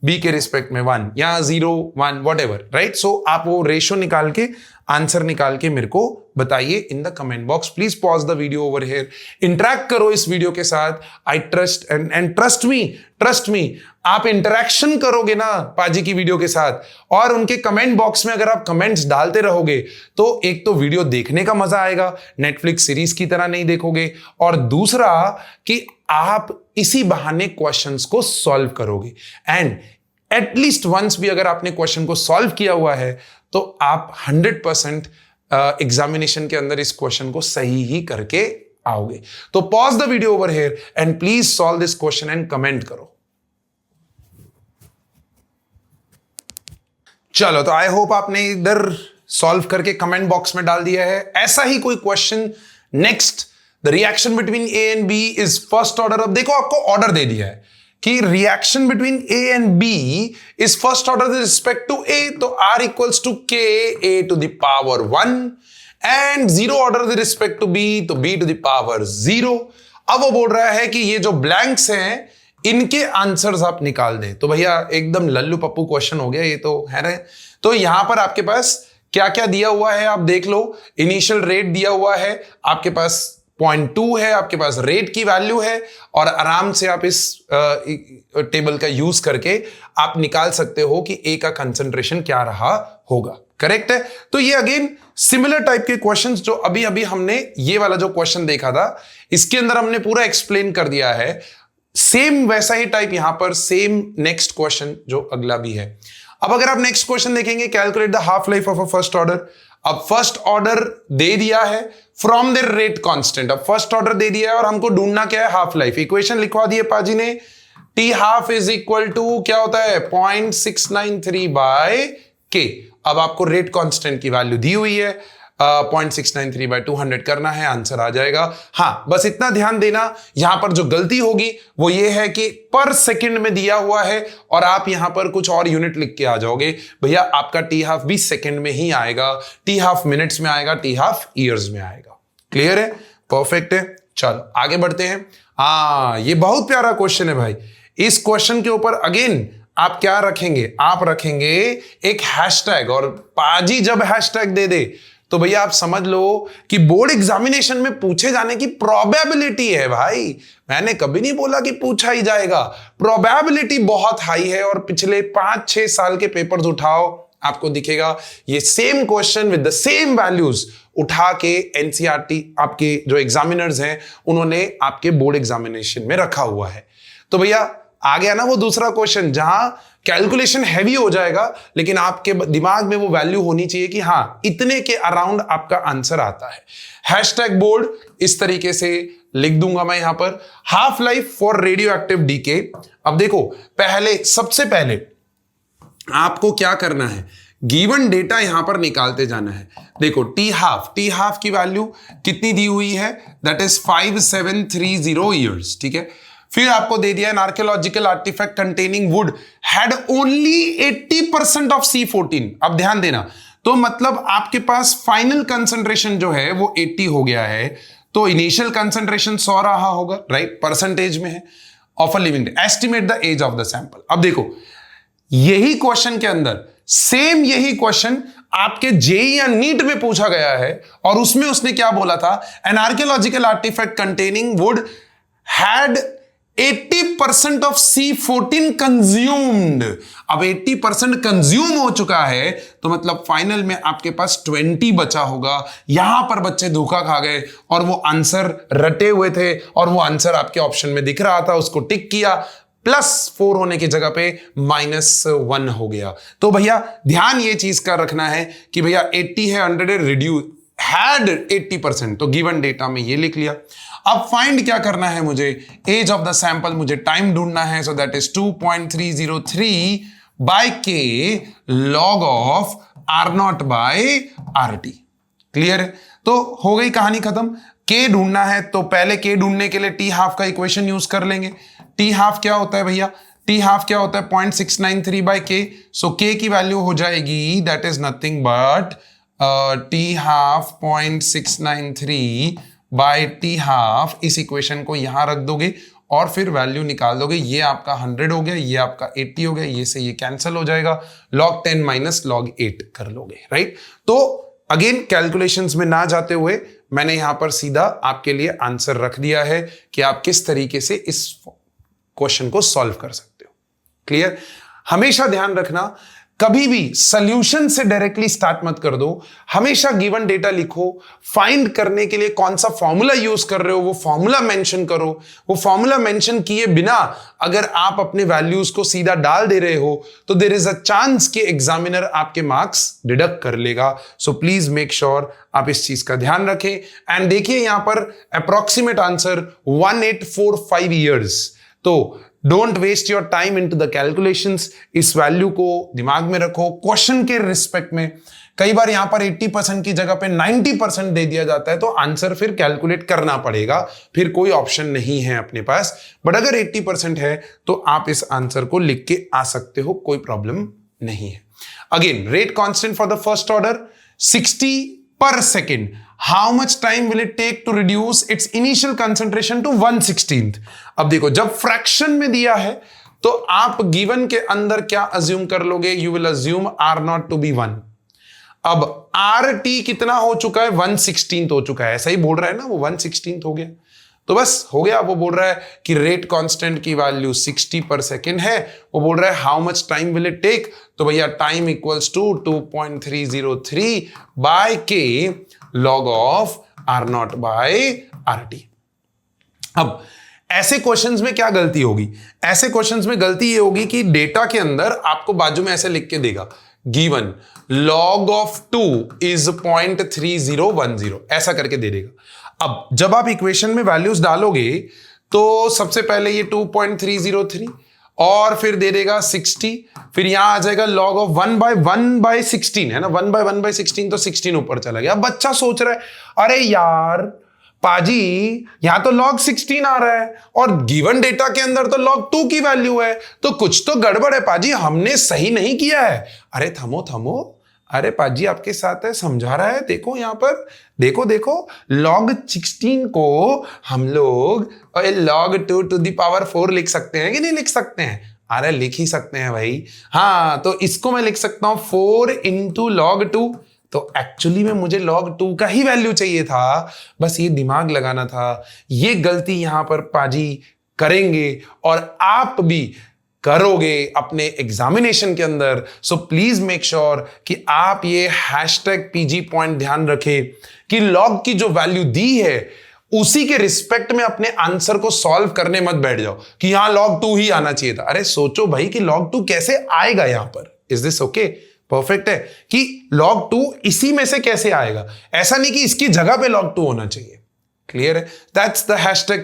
B के रिस्पेक्ट में 1, या 0, 1, व्हाटएवर, राइट? सो आप वो रेशियो निकाल के आंसर निकाल के मेरे को बताइए in the comment box. Please pause the video over here, interact करो इस वीडियो के साथ। I trust and trust me आप इंटरैक्शन करोगे ना पाजी की वीडियो के साथ, और उनके कमेंट बॉक्स में अगर आप कमेंट्स डालते रहोगे तो एक तो वीडियो देखने का मजा आएगा, नेटफ्लिक्स सीरीज की तरह नहीं देखोगे, और दूसरा कि आप इसी बहाने क्वेश्चंस को सॉल्व करोगे। एंड एटलीस्ट वंस भी अगर आपने क्वेश्चन को सॉल्व किया हुआ है तो आप 100% एग्जामिनेशन के अंदर इस क्वेश्चन को सही ही करके आओगे। तो pause the video over here and please solve this question and comment करो। चलो, तो आई होप आपने इधर सॉल्व करके कमेंट बॉक्स में डाल दिया है। ऐसा ही कोई question next, the reaction between A and B is first order. अब देखो आपको ऑर्डर दे दिया है कि reaction between A and B is first order with respect to A, तो R equals to K A to the power 1, and 0 order with respect to B, तो B to the power 0। अब वो बोल रहा है कि ये जो ब्लैंक्स हैं इनके आंसर्स आप निकाल दें। तो भैया एकदम लल्लू पप्पू क्वेश्चन हो गया ये तो है ना। तो यहां पर आपके पास क्या क्या दिया हुआ है आप देख लो। इनिशियल रेट दिया हुआ है, आपके पास 0.2 है, आपके पास रेट की वैल्यू है, और आराम से आप इस टेबल का यूज करके आप निकाल सकते हो कि ए का कंसंट्रेशन क्या रहा होगा। करेक्ट है? तो ये अगेन सिमिलर टाइप के क्वेश्चंस जो अभी अभी हमने ये वाला जो क्वेश्चन देखा था इसके अंदर हमने पूरा एक्सप्लेन कर दिया है। सेम वैसा ही टाइप यहां पर सेम नेक्स्ट क्वेश्चन जो अगला भी है। अब अगर आप नेक्स्ट क्वेश्चन देखेंगे, calculate the half life of a first order. अब फर्स्ट ऑर्डर दे दिया है फ्रॉम द रेट कांस्टेंट। अब फर्स्ट ऑर्डर दे दिया है और हमको ढूंढना क्या है, हाफ लाइफ। इक्वेशन लिखवा दिए पाजी ने, T half is equal to क्या होता है 0.693 बाय के। अब आपको रेट कांस्टेंट की वैल्यू दी हुई है, 0.693 बाय 200 करना है, आंसर आ जाएगा। हाँ, बस इतना ध्यान देना, यहां पर जो गलती होगी वो ये है कि पर सेकंड में दिया हुआ है और आप यहां पर कुछ और यूनिट लिख के आ जाओगे। भैया आपका टी हाफ भी सेकंड में ही आएगा, टी हाफ मिनट्स में आएगा, टी हाफ ईयर्स में आएगा। क्लियर है, परफेक्ट है। चलो आगे बढ़ते हैं। ये बहुत प्यारा क्वेश्चन है भाई। इस क्वेश्चन के ऊपर अगेन आप क्या रखेंगे, आप रखेंगे एक हैशटैग, और पाजी जब हैशटैग दे दे तो भैया आप समझ लो कि बोर्ड एग्जामिनेशन में पूछे जाने की प्रोबेबिलिटी है भाई। मैंने कभी नहीं बोला कि पूछा ही जाएगा, प्रोबेबिलिटी बहुत हाई है। और पिछले 5-6 साल के पेपर्स उठाओ, आपको दिखेगा ये same question with the same values उठा के एनसीईआरटी आपके जो एग्जामिनर्स हैं उन्होंने आपके बोर्ड एग्जामिनेशन में रखा हुआ है। तो भैया आ गया ना वो दूसरा क्वेश्चन जहां कैलकुलेशन हैवी हो जाएगा, लेकिन आपके दिमाग में वो वैल्यू होनी चाहिए कि हां इतने के अराउंड आपका आंसर आता है। हैशटैग बोर्ड इस तरीके से लिख दूंगा मैं यहां पर, half life for radio active decay. अब देखो सबसे पहले आपको क्या करना है, गिवन डेटा यहां पर निकालते जाना है। देखो टी हाफ की वैल्यू कितनी दी हुई है, दैट इज 5730 ईयर्स, ठीक है। फिर आपको दे दिया an archaeological artifact containing wood had only 80% of C14। अब ध्यान देना, तो मतलब आपके पास फाइनल कंसंट्रेशन जो है वो 80 हो गया है, तो इनिशियल कंसंट्रेशन 100 रहा होगा, राइट, परसेंटेज में है of a living. Estimate the age of the sample. अब देखो यही क्वेश्चन के अंदर सेम यही क्वेश्चन आपके जेईई या नीट में पूछा गया है, और उसमें उसने क्या बोला था, an archaeological artifact containing wood had 80% of C14 consumed. अब 80% कंज्यूम हो चुका है, तो मतलब फाइनल में आपके पास 20 बचा होगा। यहां पर बच्चे धोखा खा गए और वो आंसर रटे हुए थे, और वो आंसर आपके ऑप्शन में दिख रहा था, उसको टिक किया, +4 होने की जगह पे -1 हो गया। तो भैया ध्यान ये चीज का रखना है कि भैया 80 है, 100 है, रिड्यूस हैड 80%, तो गिवन डेटा में ये लिख लिया। अब फाइंड क्या करना है मुझे, एज ऑफ द सैंपल, मुझे टाइम ढूंढना है। So that is 2.303 by K log of R0 by RT। Clear है, तो हो गई कहानी खत्म। के ढूंढना है, तो पहले के ढूंढने के लिए टी हाफ का इक्वेशन यूज कर लेंगे। टी हाफ क्या होता है भैया, टी हाफ क्या होता है 0.693 बाय के। सो के की वैल्यू हो जाएगी that is nothing but T half 0.693 by T half. इस इक्वेशन को यहां रख दोगे और फिर वैल्यू निकाल दोगे। ये आपका 100 हो गया, ये आपका 80 हो गया, ये से ये कैंसिल हो जाएगा, log 10 माइनस log 8 कर लोगे, राइट। तो अगेन कैलकुलेशंस में ना जाते हुए मैंने यहां पर सीधा आपके लिए आंसर रख दिया है कि आप किस तरीके से इस क्वेश्चन को सॉल्व कर सकते हो। क्लियर, हमेशा ध्यान रखना कभी भी सॉल्यूशन से डायरेक्टली स्टार्ट मत कर दो, हमेशा गिवन डेटा लिखो, फाइंड करने के लिए कौन सा फॉर्मूला यूज कर रहे हो वो फॉर्मूला मेंशन करो। वो फॉर्मूला मेंशन किए बिना अगर आप अपने वैल्यूज को सीधा डाल दे रहे हो तो देयर इज अ चांस कि एग्जामिनर आपके मार्क्स डिडक्ट कर लेगा। सो प्लीज मेक श्योर आप इस चीज का ध्यान रखें। एंड देखिए यहां पर अप्रोक्सीमेट आंसर 1845 ईयर्स। तो don't waste your time into the calculations. इस वैल्यू को दिमाग में रखो क्वेश्चन के रिस्पेक्ट में। कई बार यहां पर 80% की जगह पे 90% दे दिया जाता है, तो आंसर फिर कैलकुलेट करना पड़ेगा, फिर कोई ऑप्शन नहीं है अपने पास। बट अगर 80% है तो आप इस आंसर को लिख के आ सकते हो, कोई प्रॉब्लम नहीं है। Again rate constant for the first order 60 per second. How much time will it take to reduce its initial concentration to 1/16? अब देखो जब फ्रैक्शन में दिया है तो आप गिवन के अंदर क्या अज्यूम कर लोगे, you will assume R0 to be 1। अब RT कितना हो चुका है, 1/16 हो चुका है, ऐसा ही बोल रहा है ना, वो 1/16 हो गया, तो बस हो गया। वो बोल रहा है कि रेट कांस्टेंट की वैल्यू 60 पर सेकेंड है, वो बोल रहा है how much time will it take, तो भैया time equals to 2.303 by K log of R0 by RT। अब ऐसे क्वेश्चंस में क्या गलती होगी, ऐसे क्वेश्चंस में गलती ये होगी कि डेटा के अंदर आपको बाजू में ऐसे लिख के देगा गिवन log of 2 is 0.3010, ऐसा करके दे देगा। अब जब आप इक्वेशन में वैल्यूज डालोगे तो सबसे पहले ये 2.303 और फिर दे देगा 60, फिर यहां आ जाएगा log of 1/1/16 है ना, 1/1/16 तो 16 ऊपर चला गया। अब बच्चा सोच रहा है अरे यार पाजी यहां तो log 16 आ रहा है और गिवन डेटा के अंदर तो log 2 की वैल्यू है, तो कुछ तो गड़बड़ है पाजी, हमने सही नहीं किया है। अरे थमो थमो, अरे पाजी आपके साथ है, समझा रहा है, देखो यहां पर, देखो देखो log 16 को हम लोग log 2 to the power 4 लिख सकते हैं कि नहीं लिख सकते हैं? अरे लिख ही सकते हैं भाई। हाँ, तो इसको मैं लिख सकता हूं 4 into log 2। तो एक्चुअली में मुझे log 2 का ही वैल्यू चाहिए था, बस ये दिमाग लगाना था। ये गलती यहां पर पाजी करेंगे और आप भी करोगे अपने एग्जामिनेशन के अंदर। सो प्लीज मेक श्योर कि आप ये #PG पॉइंट ध्यान रखें कि लॉग की जो वैल्यू दी है उसी के रिस्पेक्ट में अपने आंसर को सॉल्व करने मत बैठ जाओ कि यहां log 2 ही आना चाहिए था। अरे सोचो भाई कि log 2 कैसे आएगा यहां पर। Is this okay? परफेक्ट है कि log 2 इसी में से कैसे आएगा, ऐसा नहीं कि इसकी जगह पे log 2 होना चाहिए। क्लियर है? That's the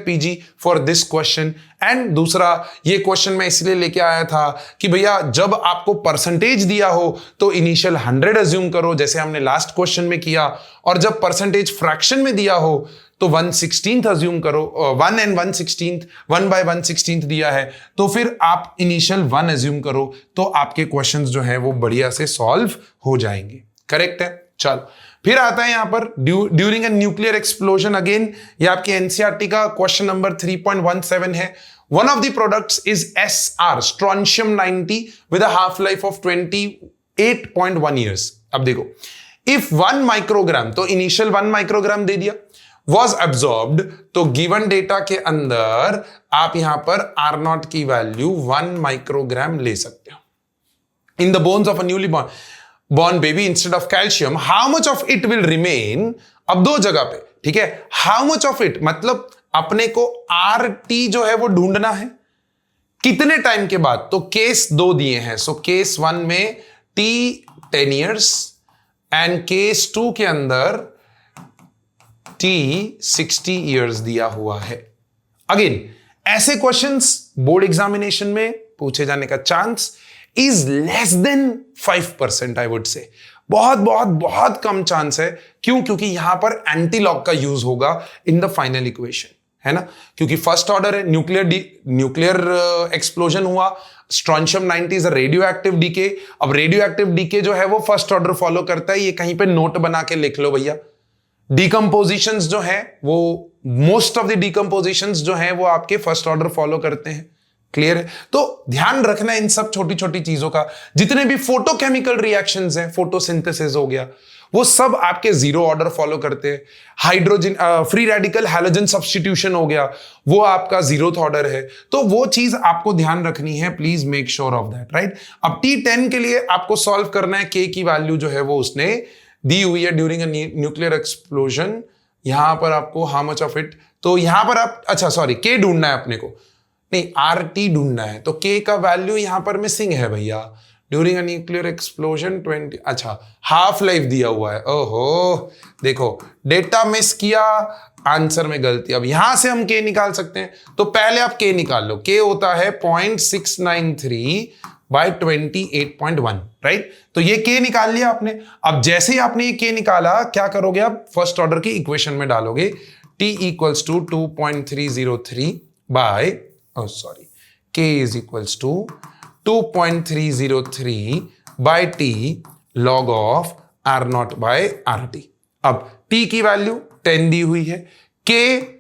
#PG for this question. And दूसरा, ये क्वेश्चन मैं इसलिए लेके आया था कि भैया जब आपको परसेंटेज दिया हो तो इनिशियल 100 अज्यूम करो, जैसे हमने लास्ट क्वेश्चन में किया, और जब परसेंटेज फ्रैक्शन में दिया हो तो 1/16 अज्यूम करो। 1 and 1/16, 1/1/16 दिया है तो फिर आप इनिशियल 1 अज्यूम करो, तो आपके क्वेश्चंस जो है वो बढ़िया से सॉल्व हो जाएंगे। करेक्ट है? चलो फिर आता है यहां पर during a nuclear explosion. Again ये आपके एनसीईआरटी का क्वेश्चन नंबर 3.17 है। One of the products is SR, strontium 90 with a half life of 28.1 years. अब देखो, इफ 1 माइक्रोग्राम, तो इनिशियल 1 माइक्रोग्राम दे दिया, वॉज एब्जॉर्ब्ड, तो गिवन डेटा के अंदर आप यहां पर R0 की वैल्यू 1 माइक्रोग्राम ले सकते हो। In the bones of a newly born baby instead of calcium, how much of it will remain? अब दो जगह पे, ठीक है, how much of it मतलब अपने को RT जो है वो ढूंढना है कितने टाइम के बाद। तो केस 2 दिए हैं, सो केस 1 में T 10 years एंड केस 2 के अंदर T 60 years दिया हुआ है। अगेन ऐसे क्वेश्चंस बोर्ड एग्जामिनेशन में पूछे जाने का chance is less than 5%, I would say. बहुत बहुत बहुत कम चांस है। क्यों? क्योंकि यहां पर एंटी लॉग का यूज होगा इन द फाइनल इक्वेशन, है ना, क्योंकि फर्स्ट ऑर्डर है, न्यूक्लियर एक्सप्लोजन हुआ, strontium 90 is a radio active decay. अब रेडियो एक्टिव डीके जो है वो फर्स्ट ऑर्डर फॉलो करता है, ये कहीं पे नोट बना के लिख लो भैया। डिकम्पोजिशंस जो है वो, मोस्ट ऑफ द डिकम्पोजिशंस जो है वो आपके फर्स्ट ऑर्डर फॉलो करते हैं। क्लियर है? तो ध्यान रखना इन सब छोटी छोटी चीजों का। जितने भी फोटोकेमिकल रिएक्शंस हैं, फोटोसिंथेसिस हो गया, वो सब आपके 0 ऑर्डर फॉलो करते हैं। Hydrogen free radical halogen substitution हो गया, वो आपका 0th ऑर्डर है। तो वो चीज आपको ध्यान रखनी है, please make sure of that, right. अब T10 के लिए आपको सॉल्व करना है, K की वैल्यू जो है वो उसने दी हुई है ड्यूरिंग अ न्यूक्लियर एक्सप्लोजन। यहां पर आपको हाउ मच ऑफ इट, तो यहां पर आप, अच्छा सॉरी, K ढूंढना है अपने को, नहीं RT ढूंढना है। तो K का वैल्यू यहां पर मिसिंग है भैया। ड्यूरिंग अ न्यूक्लियर एक्सप्लोजन 20, अच्छा हाफ लाइफ दिया हुआ है। ओहो, देखो डेटा मिस किया, आंसर में गलती। अब यहां से हम K निकाल सकते हैं, तो पहले आप K निकाल लो। K होता है 0.693 बाय 28.1, राइट। तो ये K निकाल लिया आपने। अब जैसे ही आपने ये K निकाला, क्या करोगे आप? फर्स्ट ऑर्डर की इक्वेशन में डालोगे T equals to 2.303 by, K is equals to 2.303 by T log of R0 by RT। अब T की वैल्यू 10 दी हुई है, K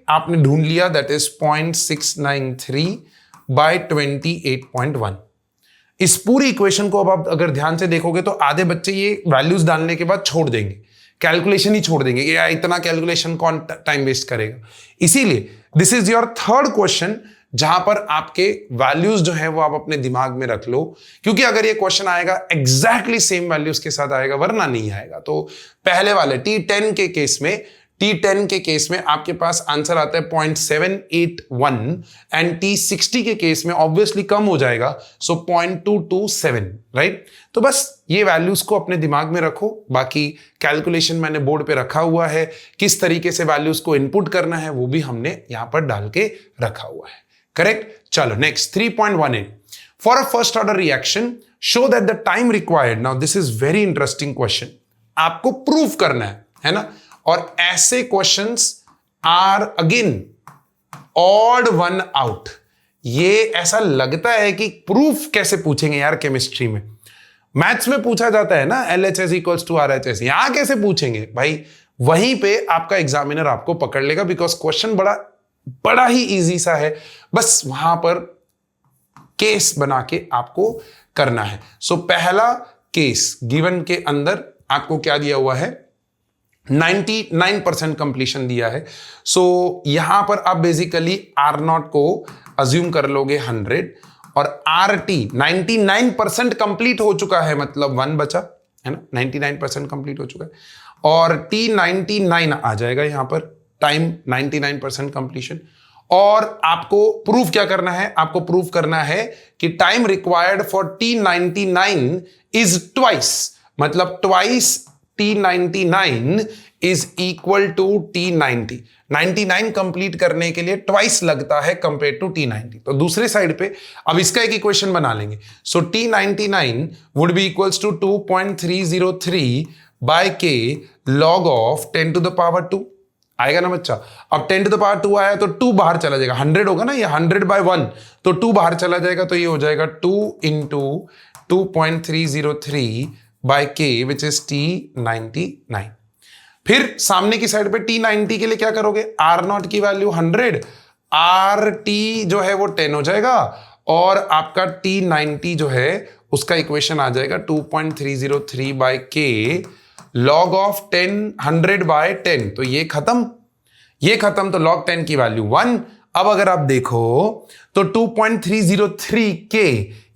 आपने ढूंढ लिया, दैट इज 0.693 by 28.1। इस पूरी इक्वेशन को अब आप अगर ध्यान से देखोगे तो आधे बच्चे ये वैल्यूज डालने के बाद छोड़ देंगे, कैलकुलेशन ही छोड़ देंगे, या इतना कैलकुलेशन कौन टाइम वेस्ट करेगा। इसीलिए this is your third question, जहां पर आपके वैल्यूज जो है वो आप अपने दिमाग में रख लो, क्योंकि अगर ये क्वेश्चन आएगा एग्जैक्टली सेम वैल्यूज के साथ आएगा, वरना नहीं आएगा। तो पहले वाले T10 के केस में आपके पास आंसर आता है 0.781 एंड T60 के केस में ऑब्वियसली कम हो जाएगा, सो 0.227, राइट। तो बस ये वैल्यूज को अपने दिमाग में रखो, बाकी कैलकुलेशन मैंने बोर्ड पे रखा हुआ है, किस तरीके से वैल्यूज को इनपुट करना है वो भी हमने यहां पर डाल के रखा हुआ है। करेक्ट। चलो next 3.18, for a first order reaction show that the time required, now this is very interesting question, आपको प्रूव करना है ना। और ऐसे questions are again odd one out. ये ऐसा लगता है कि प्रूफ कैसे पूछेंगे यार केमिस्ट्री में, मैथ्स में पूछा जाता है ना LHS इक्वल्स टू RHS, यहां कैसे पूछेंगे भाई? वहीं पे आपका एग्जामिनर आपको पकड़ लेगा, बिकॉज क्वेश्चन बड़ा ही इजी सा है, बस वहां पर केस बना के आपको करना है। सो पहला केस गिवन के अंदर आपको क्या दिया हुआ है? 99% कंप्लीशन दिया है। सो यहां पर आप बेसिकली R0 को अज्यूम कर लोगे 100 और RT 99% कंप्लीट हो चुका है, मतलब 1 बचा है ना, 99% कंप्लीट हो चुका है, और T99 आ जाएगा यहां पर, टाइम 99% कंप्लीशन। और आपको प्रूफ क्या करना है? आपको प्रूफ करना है कि time required for T99 is twice, मतलब twice T99 is equal to T90। 99 complete करने के लिए ट्वाइस लगता है कंपेयर टू T90। तो दूसरे साइड पे अब इसका एक इक्वेशन बना लेंगे। So T99 would be equals to 2.303 by K log of 10 to the power 2 आएगा ना बच्चा। अब 10 टू द पावर 2 आया तो 2 बाहर चला जाएगा, 100 होगा ना, ये 100 बाय 1 तो 2 बाहर चला जाएगा, तो ये हो जाएगा 2 into 2.303 by K which is T99। फिर सामने की साइड पे T90 के लिए क्या करोगे? R0 की वैल्यू 100, RT जो है वो 10 हो जाएगा, और आपका T90 जो है उसका इक्वेशन आ जाएगा 2.303 by K log of 10 100 by 10। तो ये खत्म, तो log 10 की वैल्यू 1। अब अगर आप देखो तो 2.303K,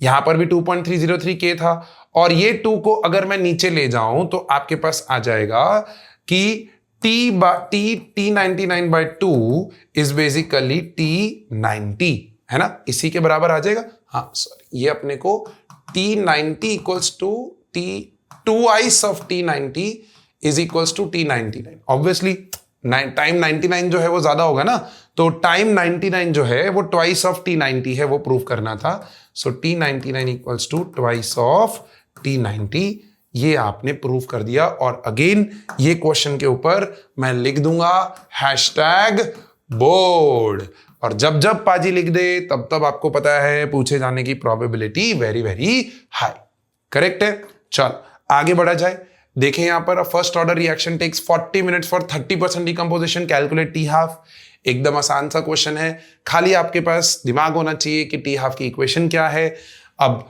यहां पर भी 2.303K था, और ये 2 को अगर मैं नीचे ले जाऊं तो आपके पास आ जाएगा कि T99 bye 2 is basically T90, है ना, इसी के बराबर आ जाएगा। हाँ सॉरी, ये अपने को T90 equals to twice of T90 is equals to T99। Obviously time 99 जो है वो ज्यादा होगा ना, तो टाइम 99 जो है वो ट्वाइस ऑफ T90 है, वो प्रूव करना था। So T99 equals to twice of T90, ये आपने प्रूव कर दिया। और अगेन ये क्वेश्चन के ऊपर मैं लिख दूंगा #बोर्ड, और जब जब पाजी लिख दे तब तब आपको पता है पूछे जाने की probability very very high. Correct है। चल आगे बढ़ा जाए। देखें यहां पर first order reaction takes 40 minutes for 30% decomposition, calculate T half. एकदम आसान सा क्वेश्चन है, खाली आपके पास दिमाग होना चाहिए कि टी हाफ की इक्वेशन क्या है। अब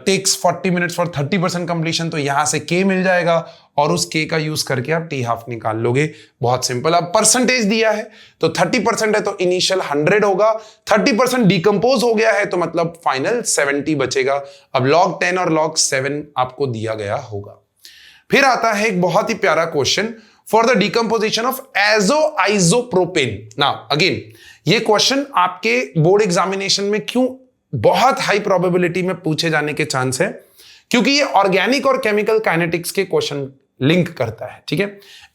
टेक्स 40 मिनट्स फॉर 30% कंप्लीशन, तो यहां से के मिल जाएगा और उस के का यूज करके आप टी हाफ निकाल लोगे। बहुत सिंपल। अब परसेंटेज दिया है तो 30% है तो इनिशियल 100 होगा, 30% डिकम्पोज हो गया है तो मतलब फाइनल 70 बचेगा। अब log 10 और log 7 आपको दिया गया होगा। फिर आता है एक बहुत ही प्यारा question, for the decomposition of azoisopropane. Now again ये क्वेश्चन आपके बोर्ड एग्जामिनेशन में क्यों बहुत हाई प्रोबेबिलिटी में पूछे जाने के चांस है, क्योंकि ये ऑर्गेनिक और केमिकल काइनेटिक्स के क्वेश्चन लिंक करता है। ठीक है,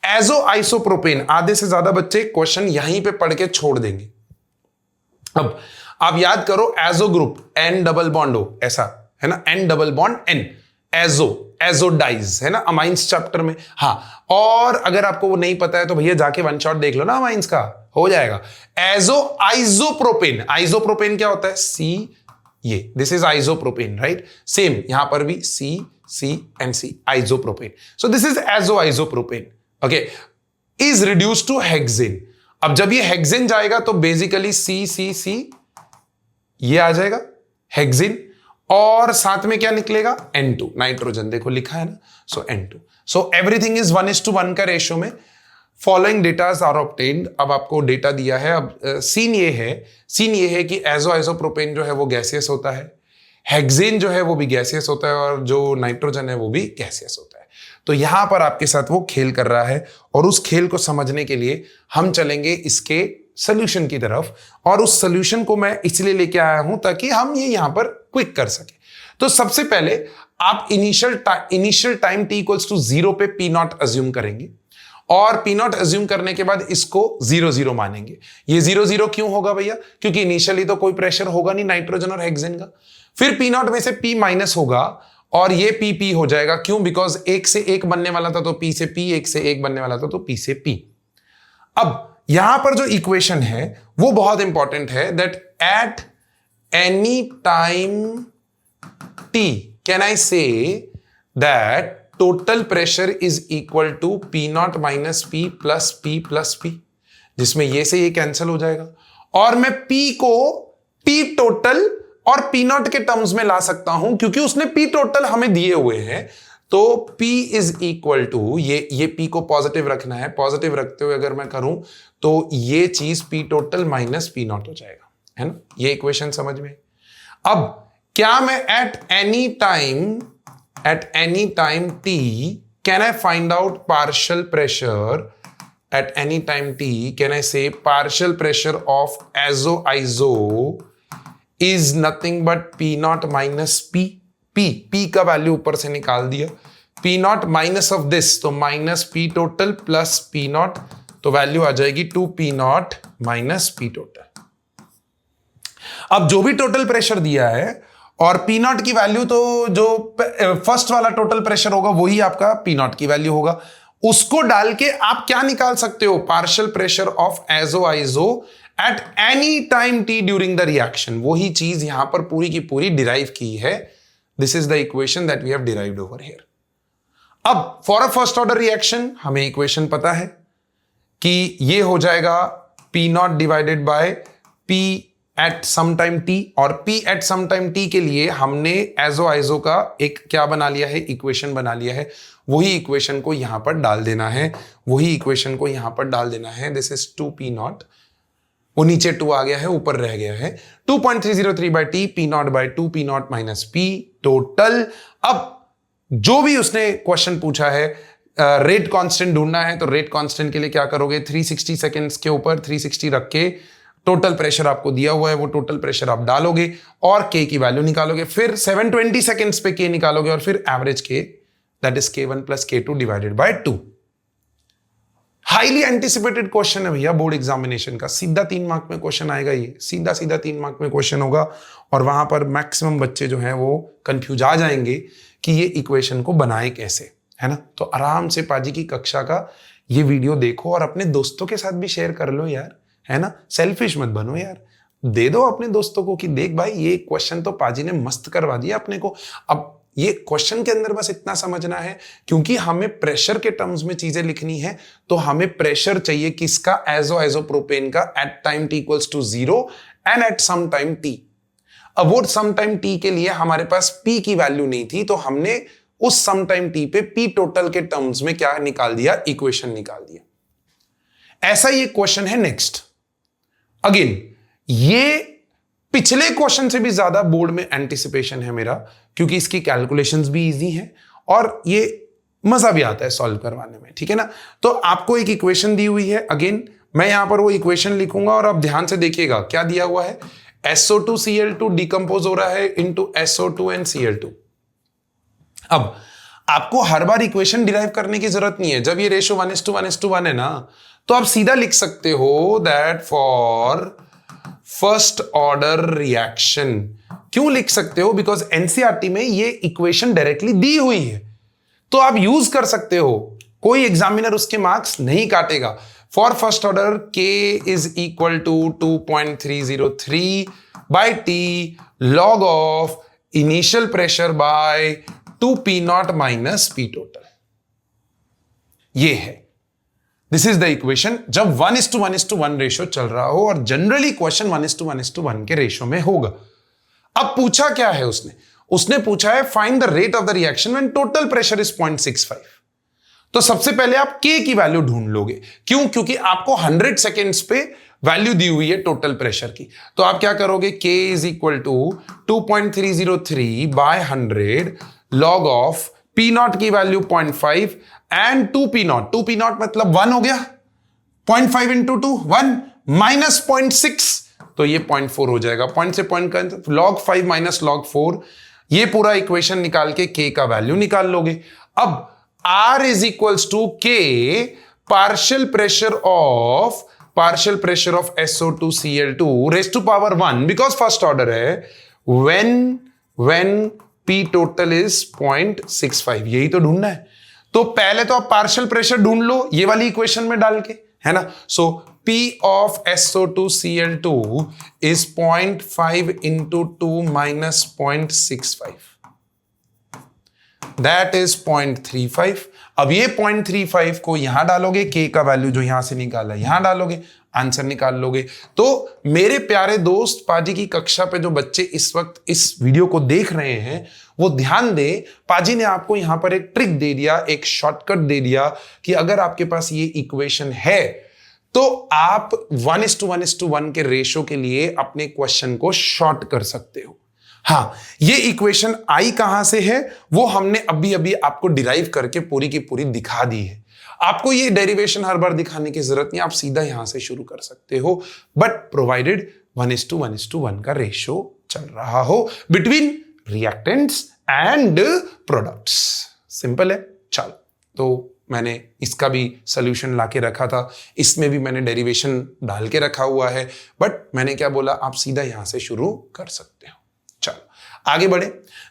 एजोआइसोप्रोपेन, आधे से ज्यादा बच्चे क्वेश्चन यहीं पे पढ़ के छोड़ देंगे। अब आप याद करो, azo group N double bond O, ऐसा है ना, N डबल बॉन्ड N, एजोडाइज है ना अमाइंस चैप्टर में। हाँ, और अगर आपको वो नहीं पता है तो भैया जाके वन शॉट देख लो ना अमाइंस का, हो जाएगा। आइसोप्रोपेन, आइसोप्रोपेन क्या होता है? C, ये this is isopropane, right. Same यहां पर भी C and C, isopropane. So this is isopropane, okay, is reduce to hexane. अब जब ये हेक्सेन जाएगा तो बेसिकली C ये आ जाएगा हेक्सेन, और साथ में क्या निकलेगा? N2, नाइट्रोजन, देखो लिखा है ना, सो N2। सो एवरीथिंग इज 1:1 का रेशियो में। Following datas are obtained. अब आपको डेटा दिया है। अब सीन ये है कि आइसोप्रोपेन जो है वो गैसियस होता है, हेक्सेन जो है वो भी गैसियस होता है, और जो नाइट्रोजन है वो भी गैसियस होता है। तो यहां पर आपके साथ वो खेल कर रहा है, और उस खेल को समझने के लिए हम चलेंगे इसके सोल्यूशन की तरफ, और उस सोल्यूशन को मैं इसलिए लेके आया हूं ताकि हम ये यहां पर क्विक कर सके। तो सबसे पहले आप initial time t equals to 0 पे P0 अज्यूम करेंगे, और P0 अज्यूम करने के बाद इसको 0 मानेंगे। ये 0 क्यों होगा भैया? क्योंकि इनिशियली तो कोई प्रेशर होगा नहीं नाइट्रोजन और हेक्सेन का। फिर P0 में से P माइनस होगा और ये PP हो जाएगा। क्यों? बिकॉज 1 से 1 बनने वाला था तो P से P, 1 से 1 बनने वाला था तो P से P। अब यहां पर जो इक्वेशन है वो बहुत इंपॉर्टेंट है, that at any time t can I say that total pressure is equal to P naught minus P plus P, जिसमें ये से ये कैंसिल हो जाएगा और मैं पी को पी टोटल और पी नॉट के टर्म्स में ला सकता हूं क्योंकि उसने पी टोटल हमें दिए हुए हैं। तो P इज इक्वल टू ये P को पॉजिटिव रखना है, पॉजिटिव रखते हुए अगर मैं करूं तो ये चीज P total minus P not हो जाएगा, है ना। ये इक्वेशन समझ में। अब क्या मैं eight any time T can I find out partial pressure at any time T, can I say partial pressure of azo-iso is nothing but P naught minus P? P का वैल्यू ऊपर से निकाल दिया, P naught minus of this, तो minus P total plus P naught, तो value आ जाएगी 2 P naught minus P total. अब जो भी टोटल प्रेशर दिया है और P naught की वैल्यू, तो जो फर्स्ट वाला टोटल प्रेशर होगा वही आपका P naught की वैल्यू होगा, उसको डाल के आप क्या निकाल सकते हो, partial pressure of azo-iso eight any time T during the reaction. वही चीज यहां पर पूरी की पूरी डिराइव की है। This is the equation that we have derived over here. अब for a first order reaction हमें इक्वेशन पता है कि ये हो जाएगा P naught divided by P at some time T, और P at some time T के लिए हमने एजो-आइसो का एक क्या बना लिया है, इक्वेशन बना लिया है। वही इक्वेशन को यहां पर डाल देना है, वही इक्वेशन को यहां पर डाल देना है। दिस इज 2 P नॉट, वो नीचे 2 आ गया है, ऊपर रह गया है 2.303 by T, P not by 2 P naught minus P total. अब जो भी उसने क्वेश्चन पूछा है, रेट कांस्टेंट ढूंढना है, तो रेट कांस्टेंट के लिए क्या करोगे, 360 सेकेंड्स के ऊपर 360 रख के टोटल प्रेशर आपको दिया हुआ है, वो टोटल प्रेशर आप डालोगे और K की वैल्यू निकालोगे, फिर 720 सेकेंड्स पे K निकालोगे और फिर average K, that is K1 plus K2 divided by 2। Highly anticipated question है भैया बोर्ड एग्जामिनेशन का, सीधा 3 मार्क में क्वेश्चन आएगा, ये सीधा 3 मार्क में क्वेश्चन होगा और वहां पर मैक्सिमम बच्चे जो हैं वो कंफ्यूज आ जाएंगे कि ये इक्वेशन को बनाए कैसे, है ना। तो आराम से पाजी की कक्षा का ये वीडियो देखो और अपने दोस्तों के साथ भी शेयर कर लो यार, है ना। सेल्फिश मत बनो यार, दे दो अपने दोस्तों को कि देख भाई ये क्वेश्चन तो पाजी ने मस्त करवा दिया अपने को। अब ये क्वेश्चन के अंदर बस इतना समझना है, क्योंकि हमें प्रेशर के टर्म्स में चीजें लिखनी है, तो हमें प्रेशर चाहिए किसका, एजो-आइसोप्रोपेन का, at time T equals to 0 and at some time T। अब वो सम टाइम T के लिए हमारे पास P की वैल्यू नहीं थी, तो हमने उस सम टाइम T पे P टोटल के टर्म्स में क्या निकाल दिया, इक्वेशन निकाल दिया। ऐसा ये क्वेश्चन है नेक्स्ट। अगेन ये पिछले क्वेश्चन से भी ज्यादा बोर्ड में एंटिसिपेशन है मेरा, क्योंकि इसकी कैलकुलेशंस भी इजी हैं और ये मजा भी आता है सॉल्व करवाने में, ठीक है ना। तो आपको एक इक्वेशन दी हुई है, अगेन मैं यहां पर वो इक्वेशन लिखूंगा और आप ध्यान से देखिएगा क्या दिया हुआ है। SO2Cl2 डिकम्पोज हो रहा है इनटू SO2 एंड Cl2। अब आपको हर बार इक्वेशन डिराइव करने की जरूरत नहीं है, जब ये रेशो 1:1:1 है ना, तो आप सीधा लिख सकते हो that for first order reaction. क्यों लिख सकते हो, बिकॉज एनसीईआरटी में ये इक्वेशन डायरेक्टली दी हुई है, तो आप यूज कर सकते हो, कोई एग्जामिनर उसके मार्क्स नहीं काटेगा। For first order K is equal to 2.303 by T log of initial pressure by 2 P naught minus P total. ये है, दिस इज द इक्वेशन जब 1:1:1 रेशो चल रहा हो, और जनरली क्वेश्चन 1:1:1 के रेशो में होगा। अब पूछा क्या है उसने पूछा है find the rate of the reaction when total pressure is 0.65। तो सबसे पहले आप K की वैल्यू ढूंढ लोगे, क्यों, क्योंकि आपको 100 सेकेंड्स पे वैल्यू दी हुई है टोटल प्रेशर की। तो आप क्या करोगे, K is equal to 2.303 by 100 log of P naught की value 0.5 and 2 P naught, 2 P naught मतलब 1 हो गया, 0.5 इंटू 2 1 माइनस 0.6, तो ये 0.4 हो जाएगा। पॉइंट से पॉइंट का लॉग 5 माइनस लॉग 4, ये पूरा इक्वेशन निकाल के K का वैल्यू निकाल लोगे। अब R is equals to K partial pressure of SO2Cl2 raise to power 1, because first order है, when P टोटल इज 0.65, यही तो ढूंढना है। तो पहले तो आप पार्शियल प्रेशर ढूंढ लो ये वाली इक्वेशन में डाल के, है ना। सो P of SO2Cl2 is 0.5 into 2 minus 0.65, that is 0.35। अब ये 0.35 को यहां डालोगे, के का वैल्यू जो यहां से निकाला यहां डालोगे, आंसर निकाल लोगे। तो मेरे प्यारे दोस्त, पाजी की कक्षा पे जो बच्चे इस वक्त इस वीडियो को देख रहे हैं वो ध्यान दे, पाजी ने आपको यहां पर एक ट्रिक दे दिया, एक शॉर्टकट दे दिया कि अगर आपके पास ये इक्वेशन है तो आप 1:1:1 के रेशो के लिए अपने क्वेश्चन को शॉर्ट कर सकते हो। हाँ, ये इक्वेशन आई कहां से है वो हमने अभी अभी आपको डिराइव करके पूरी की पूरी दिखा दी है। आपको ये डेरिवेशन हर बार दिखाने की जरूरत नहीं, आप सीधा यहां से शुरू कर सकते हो, बट प्रोवाइडेड 1:1:1 का रेशो चल रहा हो between reactants and products. Simple है। चलो, तो मैंने इसका भी सॉल्यूशन लाके रखा था, इसमें भी मैंने डेरिवेशन डाल के रखा हुआ है, बट मैंने क्या बोला, आप सीधा यहां से शुरू कर सकते हो। चलो आगे बढ़े।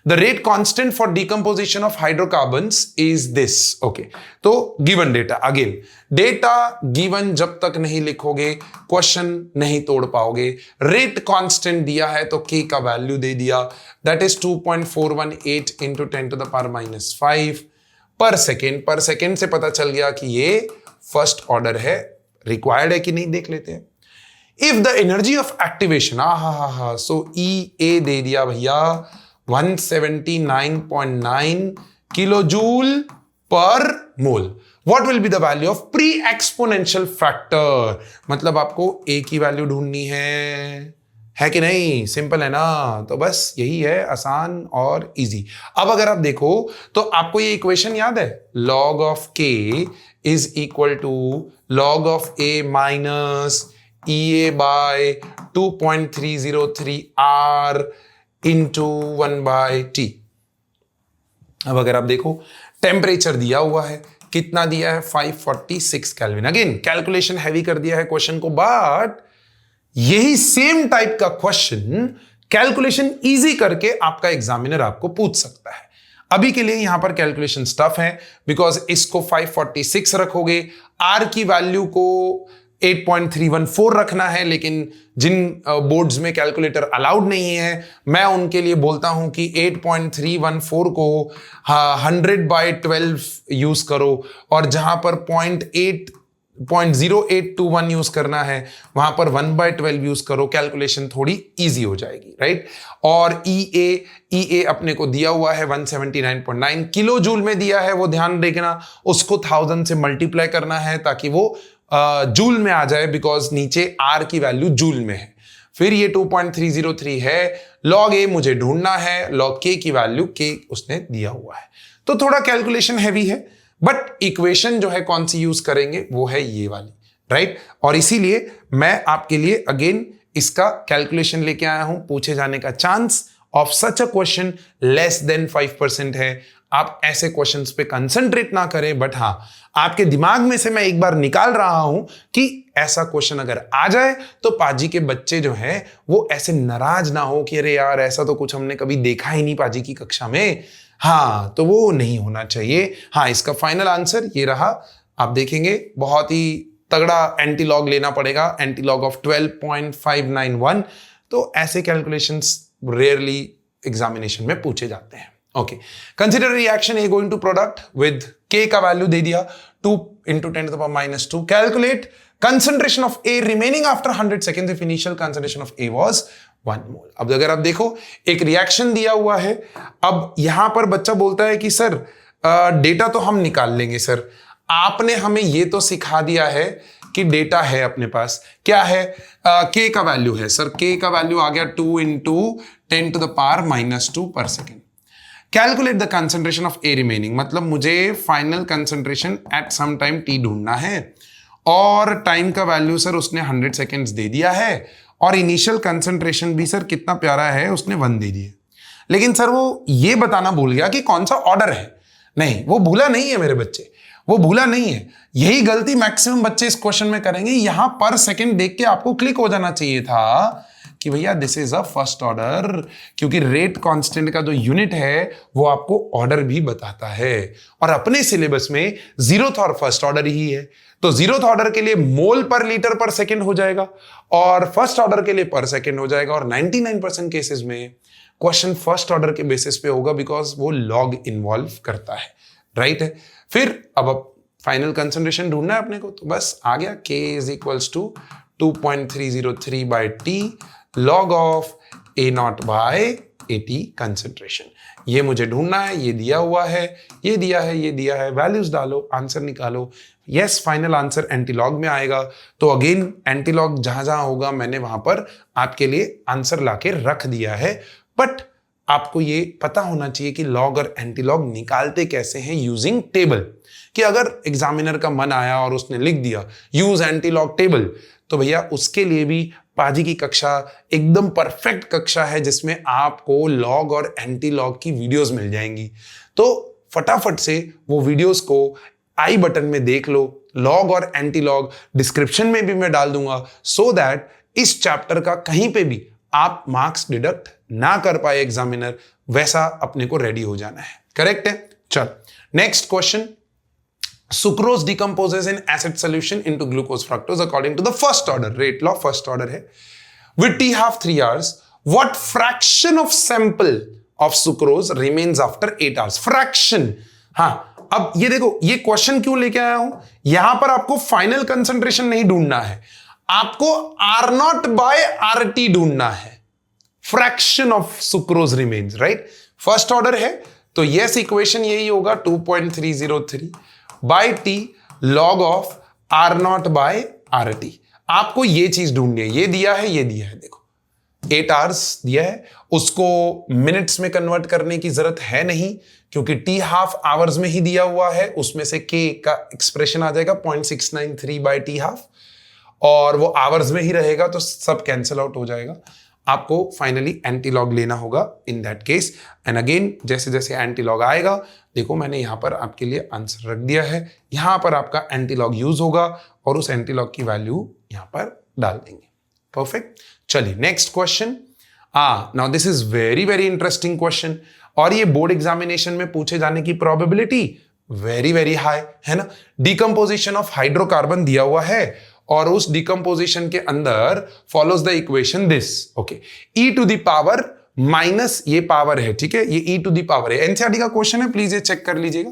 The rate constant for decomposition of hydrocarbons is this. Okay, तो given data, again data given जब तक नहीं लिखोगे क्वेश्चन नहीं तोड़ पाओगे। रेट कांस्टेंट दिया है तो के का वैल्यू दे दिया, दैट इज 2.418 इंटू 10⁻⁵ पर सेकेंड। पर सेकेंड से पता चल गया कि ये फर्स्ट ऑर्डर है, रिक्वायर्ड है कि नहीं देख लेते हैं। If the energy of activation, so EA दे दिया भैया 179.9 किलो जूल पर मोल। What will be the value of pre exponential factor, मतलब आपको A की वैल्यू ढूंढनी है कि नहीं? सिंपल है ना, तो बस यही है, आसान और इजी। अब अगर आप देखो तो आपको ये इक्वेशन याद है, log of K is equal to log of A minus EA by 2.303 R into 1/T। अब अगर आप देखो टेम्परेचर दिया हुआ है, कितना दिया है 546 केल्विन। अगेन कैलकुलेशन हैवी कर दिया है क्वेश्चन को, बट यही सेम टाइप का क्वेश्चन कैलकुलेशन इजी करके आपका एग्जामिनर आपको पूछ सकता है। अभी के लिए यहां पर कैलकुलेशन टफ है, बिकॉज इसको 546 रखोगे, आर की वैल्यू को 8.314 रखना है, लेकिन जिन बोर्ड्स में कैलकुलेटर अलाउड नहीं है मैं उनके लिए बोलता हूं कि 8.314 को 100/12 यूज करो, और जहां पर 0.0821 यूज करना है वहां पर 1/12 यूज करो, कैलकुलेशन थोड़ी इजी हो जाएगी, राइट। और EA अपने को दिया हुआ है 179.9 किलो जूल में दिया है, वो ध्यान रखना, उसको 1000 से मल्टीप्लाई करना है ताकि वो जूल में आ जाए, बिकॉज नीचे R की वैल्यू जूल में है। फिर ये 2.303 है, log A मुझे ढूंढना है, log K की वैल्यू K उसने दिया हुआ है, तो थोड़ा कैलकुलेशन हैवी है, बट इक्वेशन जो है कौन सी यूज करेंगे वो है ये वाली, राइट। और इसीलिए मैं आपके लिए अगेन इसका कैलकुलेशन लेके आया हूं। पूछे जाने का chance of such a question less than 5% है। आप ऐसे क्वेश्चंस पे कंसंट्रेट ना करें, बट हाँ आपके दिमाग में से मैं एक बार निकाल रहा हूं कि ऐसा क्वेश्चन अगर आ जाए तो पाजी के बच्चे जो हैं वो ऐसे नाराज ना हो कि अरे यार ऐसा तो कुछ हमने कभी देखा ही नहीं पाजी की कक्षा में। हाँ, तो वो नहीं होना चाहिए। हाँ, इसका फाइनल आंसर ये रहा, आप देखेंगे बहुत ही तगड़ा एंटीलॉग लेना पड़ेगा, एंटीलॉग ऑफ 12.591। तो ऐसे कैलकुलेशंस रेयरली एग्जामिनेशन में पूछे जाते हैं। Okay, consider reaction A going to product with K का वैल्यू दे दिया 2 into 10⁻²। Calculate concentration of A remaining after 100 seconds if initial concentration of A was 1 mole. अब अगर आप देखो एक रिएक्शन दिया हुआ है, अब यहां पर बच्चा बोलता है कि सर डेटा तो हम निकाल लेंगे सर, आपने हमें ये तो सिखा दिया है कि डेटा है अपने पास, क्या है K का वैल्यू है सर, K का वैल्यू आ गया 2 इंटू 10⁻² पर second. Calculate the concentration of A remaining, मतलब मुझे final concentration at some time T ढूंढना है, और टाइम का वैल्यू सर उसने 100 सेकेंड्स दे दिया है, और इनिशियल कंसंट्रेशन भी सर कितना प्यारा है उसने 1 दे दिया। लेकिन सर वो ये बताना भूल गया कि कौन सा ऑर्डर है। नहीं, वो भूला नहीं है मेरे बच्चे, वो भूला नहीं है। यही गलती मैक्सिमम बच्चे इस क्वेश्चन में करेंगे। यहां पर सेकेंड देख के आपको क्लिक हो जाना चाहिए था कि भैया this is a first order, क्योंकि रेट कांस्टेंट का जो यूनिट है वो आपको ऑर्डर भी बताता है, और अपने सिलेबस में 0th और फर्स्ट ऑर्डर ही है। तो 0th ऑर्डर के लिए मोल पर लीटर पर सेकेंड हो जाएगा, और फर्स्ट ऑर्डर के लिए पर सेकेंड हो जाएगा, और 99% केसेस में क्वेश्चन फर्स्ट ऑर्डर के बेसिस पे होगा बिकॉज वो लॉग इन्वॉल्व करता है, राइट है। फिर अब फाइनल कंसंट्रेशन ढूंढना है अपने को, तो बस आ गया K is equals to 2.303 by T log of A0 by AT concentration. ये मुझे ढूंढना है, ये दिया हुआ है, ये दिया है, ये दिया है, वैल्यूज डालो, आंसर निकालो। यस, फाइनल आंसर एंटीलॉग में आएगा। तो अगेन एंटीलॉग जहां जहां होगा मैंने वहां पर आपके लिए आंसर लाके रख दिया है, बट आपको ये पता होना चाहिए कि लॉग और एंटीलॉग निकालते कैसे हैं यूजिंग टेबल। कि अगर एग्जामिनर का मन आया और उसने लिख दिया यूज एंटीलॉग टेबल, तो भैया उसके लिए भी पाजी की कक्षा एकदम परफेक्ट कक्षा है जिसमें आपको लॉग और एंटीलॉग की वीडियोस मिल जाएंगी। तो फटाफट से वो वीडियोस को आई बटन में देख लो, लॉग और एंटीलॉग डिस्क्रिप्शन में भी मैं डाल दूंगा, सो दैट इस चैप्टर का कहीं पे भी आप मार्क्स डिडक्ट ना कर पाए एग्जामिनर, वैसा अपने को रेडी हो जाना है। करेक्ट है। चल next question, sucrose decomposes in acid solution into glucose fructose according to the first order rate law. First order है with T half 3 hours what fraction of sample of sucrose remains after 8 hours। Fraction, हाँ अब ये देखो ये question क्यों लेके आया हूं, यहां पर आपको फाइनल कंसंट्रेशन नहीं ढूंढना है, आपको R0 बाय RT ढूंढना है। Fraction of sucrose remains, right. First order है तो यस इक्वेशन यही होगा 2.303 by T log of R0 by RT। आपको ये चीज ढूंढनी है, ये दिया है, ये दिया है, देखो 8 hours दिया है, उसको मिनट्स में कन्वर्ट करने की जरूरत है नहीं क्योंकि टी हाफ आवर्स में ही दिया हुआ है, उसमें से K का एक्सप्रेशन आ जाएगा 0.693 बाय टी हाफ और वो आवर्स में ही रहेगा तो सब कैंसिल आउट हो जाएगा। आपको फाइनली एंटीलॉग लेना होगा in that case. And again जैसे जैसे एंटीलॉग आएगा, देखो मैंने यहां पर आपके लिए आंसर रख दिया है, यहां पर आपका एंटीलॉग यूज होगा और उस एंटीलॉग की वैल्यू यहां पर डाल देंगे। परफेक्ट। चलिए next question. Now this is very very interesting question और ये बोर्ड एग्जामिनेशन में पूछे जाने की प्रोबेबिलिटी वेरी वेरी हाई है ना। डिकम्पोजिशन ऑफ हाइड्रोकार्बन दिया हुआ है और उस डिकम्पोजिशन के अंदर follows the equation this, okay, e to the power minus ये पावर है, ठीक है, ये e टू द पावर है, एनसीईआरटी का क्वेश्चन है, प्लीज ये चेक कर लीजिएगा,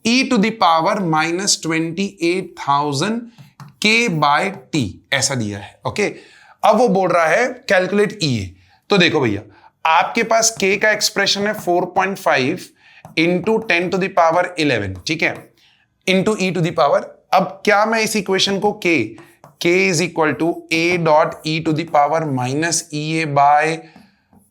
e to the power minus 28,000 k by T ऐसा दिया है, ओके। अब वो बोल रहा है कैलकुलेट EA। तो देखो भैया आपके पास k का एक्सप्रेशन है 4.5 इंटू 10 टू द पावर 11, ठीक है, into e to the power. अब क्या मैं इस इक्वेशन को k is equal to a dot E to the power minus EA bye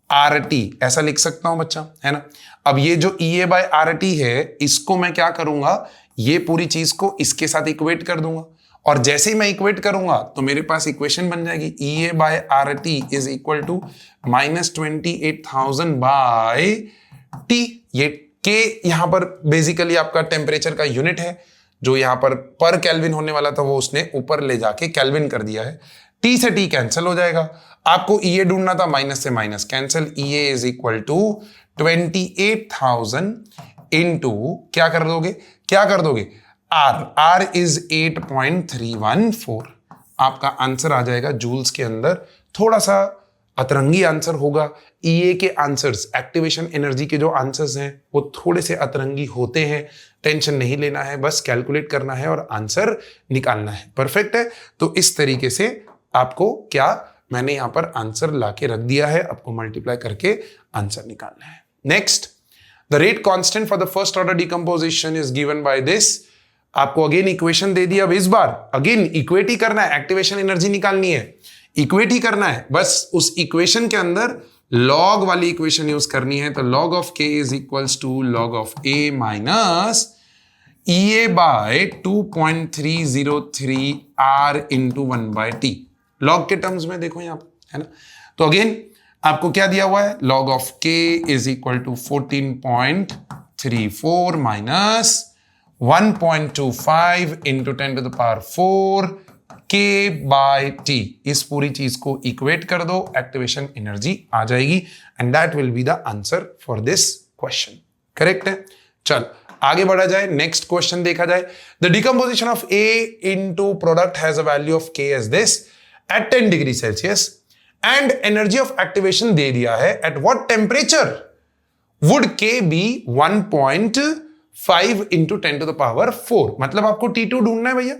RT ऐसा लिख सकता हूं बच्चा, है ना। अब ये जो EA बाय RT है इसको मैं क्या करूंगा, ये पूरी चीज को इसके साथ इक्वेट कर दूंगा और जैसे ही मैं इक्वेट करूंगा तो मेरे पास इक्वेशन बन जाएगी EA bye RT is equal to minus 28,000 by T। ये K यहां पर बेसिकली आपका टेम्परेचर का यूनिट है, जो यहां पर केल्विन होने वाला था वो उसने ऊपर ले जाके केल्विन कर दिया है। T से T कैंसिल हो जाएगा, आपको EA ढूंढना था, माइनस से minus cancel, EA is equal to 28,000 into क्या कर दोगे R इज 8.314। आपका आंसर आ जाएगा जूल्स के अंदर। थोड़ा सा अतरंगी आंसर होगा, EA के आंसर्स, एक्टिवेशन एनर्जी के जो आंसर्स हैं वो थोड़े से अतरंगी होते हैं, टेंशन नहीं लेना है, बस कैलकुलेट करना है और आंसर निकालना है। परफेक्ट है। तो इस तरीके से आपको क्या मैंने यहां पर आंसर लाके रख दिया है, आपको मल्टीप्लाई करके आंसर निकालना है। Next, the rate constant for the first order decomposition is given by this. आपको अगेन इक्वेशन दे दिया, अब इस बार अगेन इक्वेट ही करना है, एक्टिवेशन एनर्जी निकालनी है, इक्वेट ही करना है, बस उस इक्वेशन के अंदर लॉग वाली इक्वेशन यूज करनी है। तो log of k is equals to log of a minus EA by 2.303 R into 1 by T. Log के टर्म्स में देखो यहां पर, है ना। तो अगेन आपको क्या दिया हुआ है, log of k is equal to 14.34 minus 1.25 into 10 to the power 4 K by T. इस पूरी चीज को इक्वेट कर दो, एक्टिवेशन एनर्जी आ जाएगी and that will be the answer for this question. Correct है। चल आगे बढ़ा जाए, नेक्स्ट क्वेश्चन देखा जाए। The decomposition of A into product has a value of K as this at 10 degree Celsius and energy of activation दे दिया है at what temperature would K be 1.5 into 10 to the power 4। मतलब आपको T2 ढूंढना है भैया,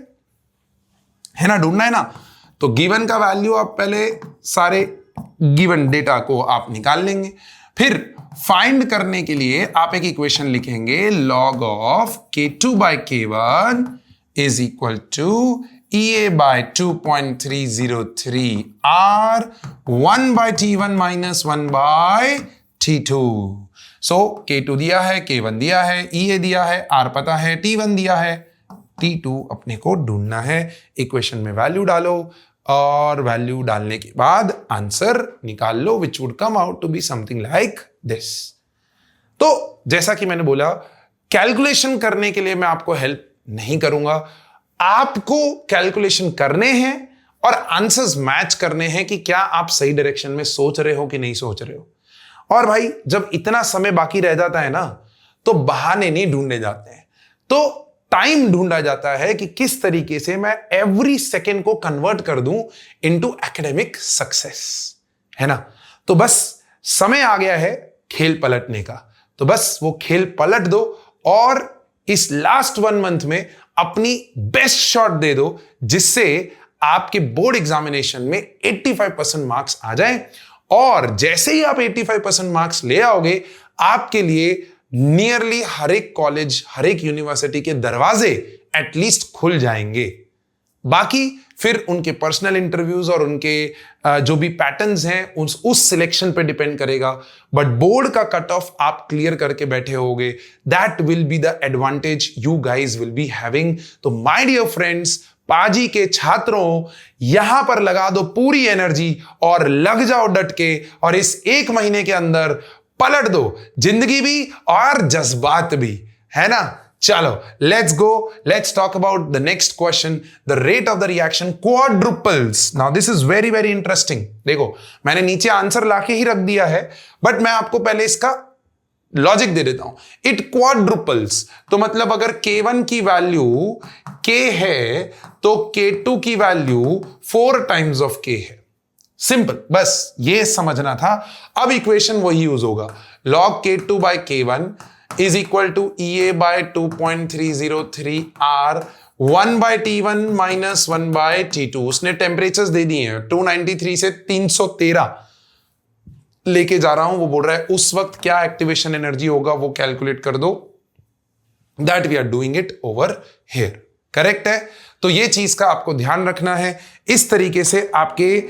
है ना, ढूंढना है ना। तो गिवन का वैल्यू आप पहले सारे गिवन डेटा को आप निकाल लेंगे, फिर फाइंड करने के लिए आप एक इक्वेशन लिखेंगे log ऑफ K2 by K1 is equal to EA by 2.303 R 1 by T1 minus 1 by T2। So K2 दिया है, K1 दिया है, EA दिया है, R पता है, T1 दिया है, T2 अपने को ढूंढना है। इक्वेशन में वैल्यू डालो और वैल्यू डालने के बाद आंसर निकाल लो which would come out to be something like this. तो जैसा कि मैंने बोला, कैलकुलेशन करने के लिए मैं आपको हेल्प नहीं करूंगा, आपको कैलकुलेशन करने हैं और आंसर्स मैच करने हैं कि क्या आप सही डायरेक्शन में सोच रहे हो कि नहीं सोच रहे हो। और भाई जब इतना समय बाकी रह जाता है ना, तो बहाने नहीं ढूंढे जाते हैं, तो टाइम ढूंढा जाता है कि किस तरीके से मैं एवरी सेकेंड को कन्वर्ट कर दूं इनटू एकेडमिक सक्सेस, है ना। तो बस समय आ गया है खेल पलटने का, तो बस वो खेल पलट दो और इस लास्ट 1 मंथ में अपनी बेस्ट शॉट दे दो, जिससे आपके बोर्ड एग्जामिनेशन में 85% मार्क्स आ जाएं। और जैसे ही आप 85% मार्क्स ले आओगे, आपके लिए नियरली हर एक कॉलेज, हर एक यूनिवर्सिटी के दरवाजे एटलीस्ट खुल जाएंगे। बाकी फिर उनके पर्सनल इंटरव्यूज और उनके जो भी पैटर्न्स हैं उस सिलेक्शन पे डिपेंड करेगा, बट बोर्ड का कट ऑफ आप क्लियर करके बैठे होगे, that will be the advantage you guys will be having. तो माय डियर फ्रेंड्स, पाजी के छात्रों, यहां पर लगा दो पूरी एनर्जी और लग जाओ डट के, और इस 1 महीने के अंदर पलट दो जिंदगी भी और जज्बात भी, है ना। चलो let's go, let's talk about the next question, the rate of the reaction quadruples. Now this is very very interesting. देखो मैंने नीचे आंसर लाके ही रख दिया है, बट मैं आपको पहले इसका लॉजिक दे देता हूं। इट क्वाड्रुपल्स, तो मतलब अगर K1 की वैल्यू K है तो K2 की वैल्यू 4 टाइम्स ऑफ K है। सिंपल, बस ये समझना था। अब इक्वेशन वही यूज होगा, log K2 by K1 is equal to EA by 2.303 R 1 by T1 minus 1 by T2। उसने टेम्परेचर्स दे दिए हैं, 293 से 313 लेके जा रहा हूं। वो बोल रहा है उस वक्त क्या एक्टिवेशन एनर्जी होगा वो कैलकुलेट कर दो, that we are doing it over here. Correct है। तो ये चीज का आपको ध्यान रखना है। इस तरीके से आपके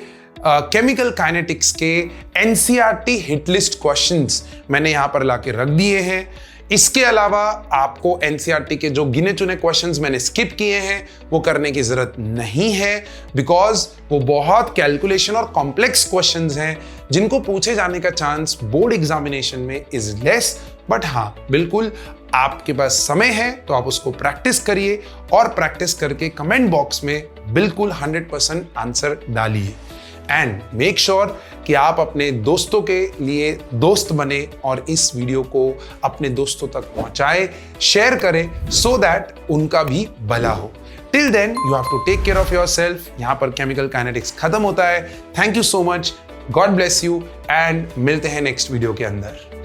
केमिकल काइनेटिक्स के एनसीईआरटी हिट लिस्ट क्वेश्चंस मैंने यहां पर लाके रख दिए हैं। इसके अलावा आपको एनसीईआरटी के जो गिने चुने क्वेश्चंस मैंने स्किप किए हैं वो करने की जरूरत नहीं है, बिकॉज वो बहुत कैलकुलेशन और कॉम्प्लेक्स क्वेश्चंस हैं जिनको पूछे जाने का चांस बोर्ड एग्जामिनेशन में इज लेस। बट हाँ, बिल्कुल आपके पास समय है तो आप उसको प्रैक्टिस करिए और प्रैक्टिस करके कमेंट बॉक्स में बिल्कुल 100% आंसर डालिए। एंड मेक श्योर कि आप अपने दोस्तों के लिए दोस्त बने और इस वीडियो को अपने दोस्तों तक पहुंचाए, शेयर करें, सो दैट उनका भी भला हो। Till then you have to take care of yourself. यहां पर केमिकल काइनेटिक्स खत्म होता है। Thank you so much, God bless you, and मिलते हैं नेक्स्ट वीडियो के अंदर।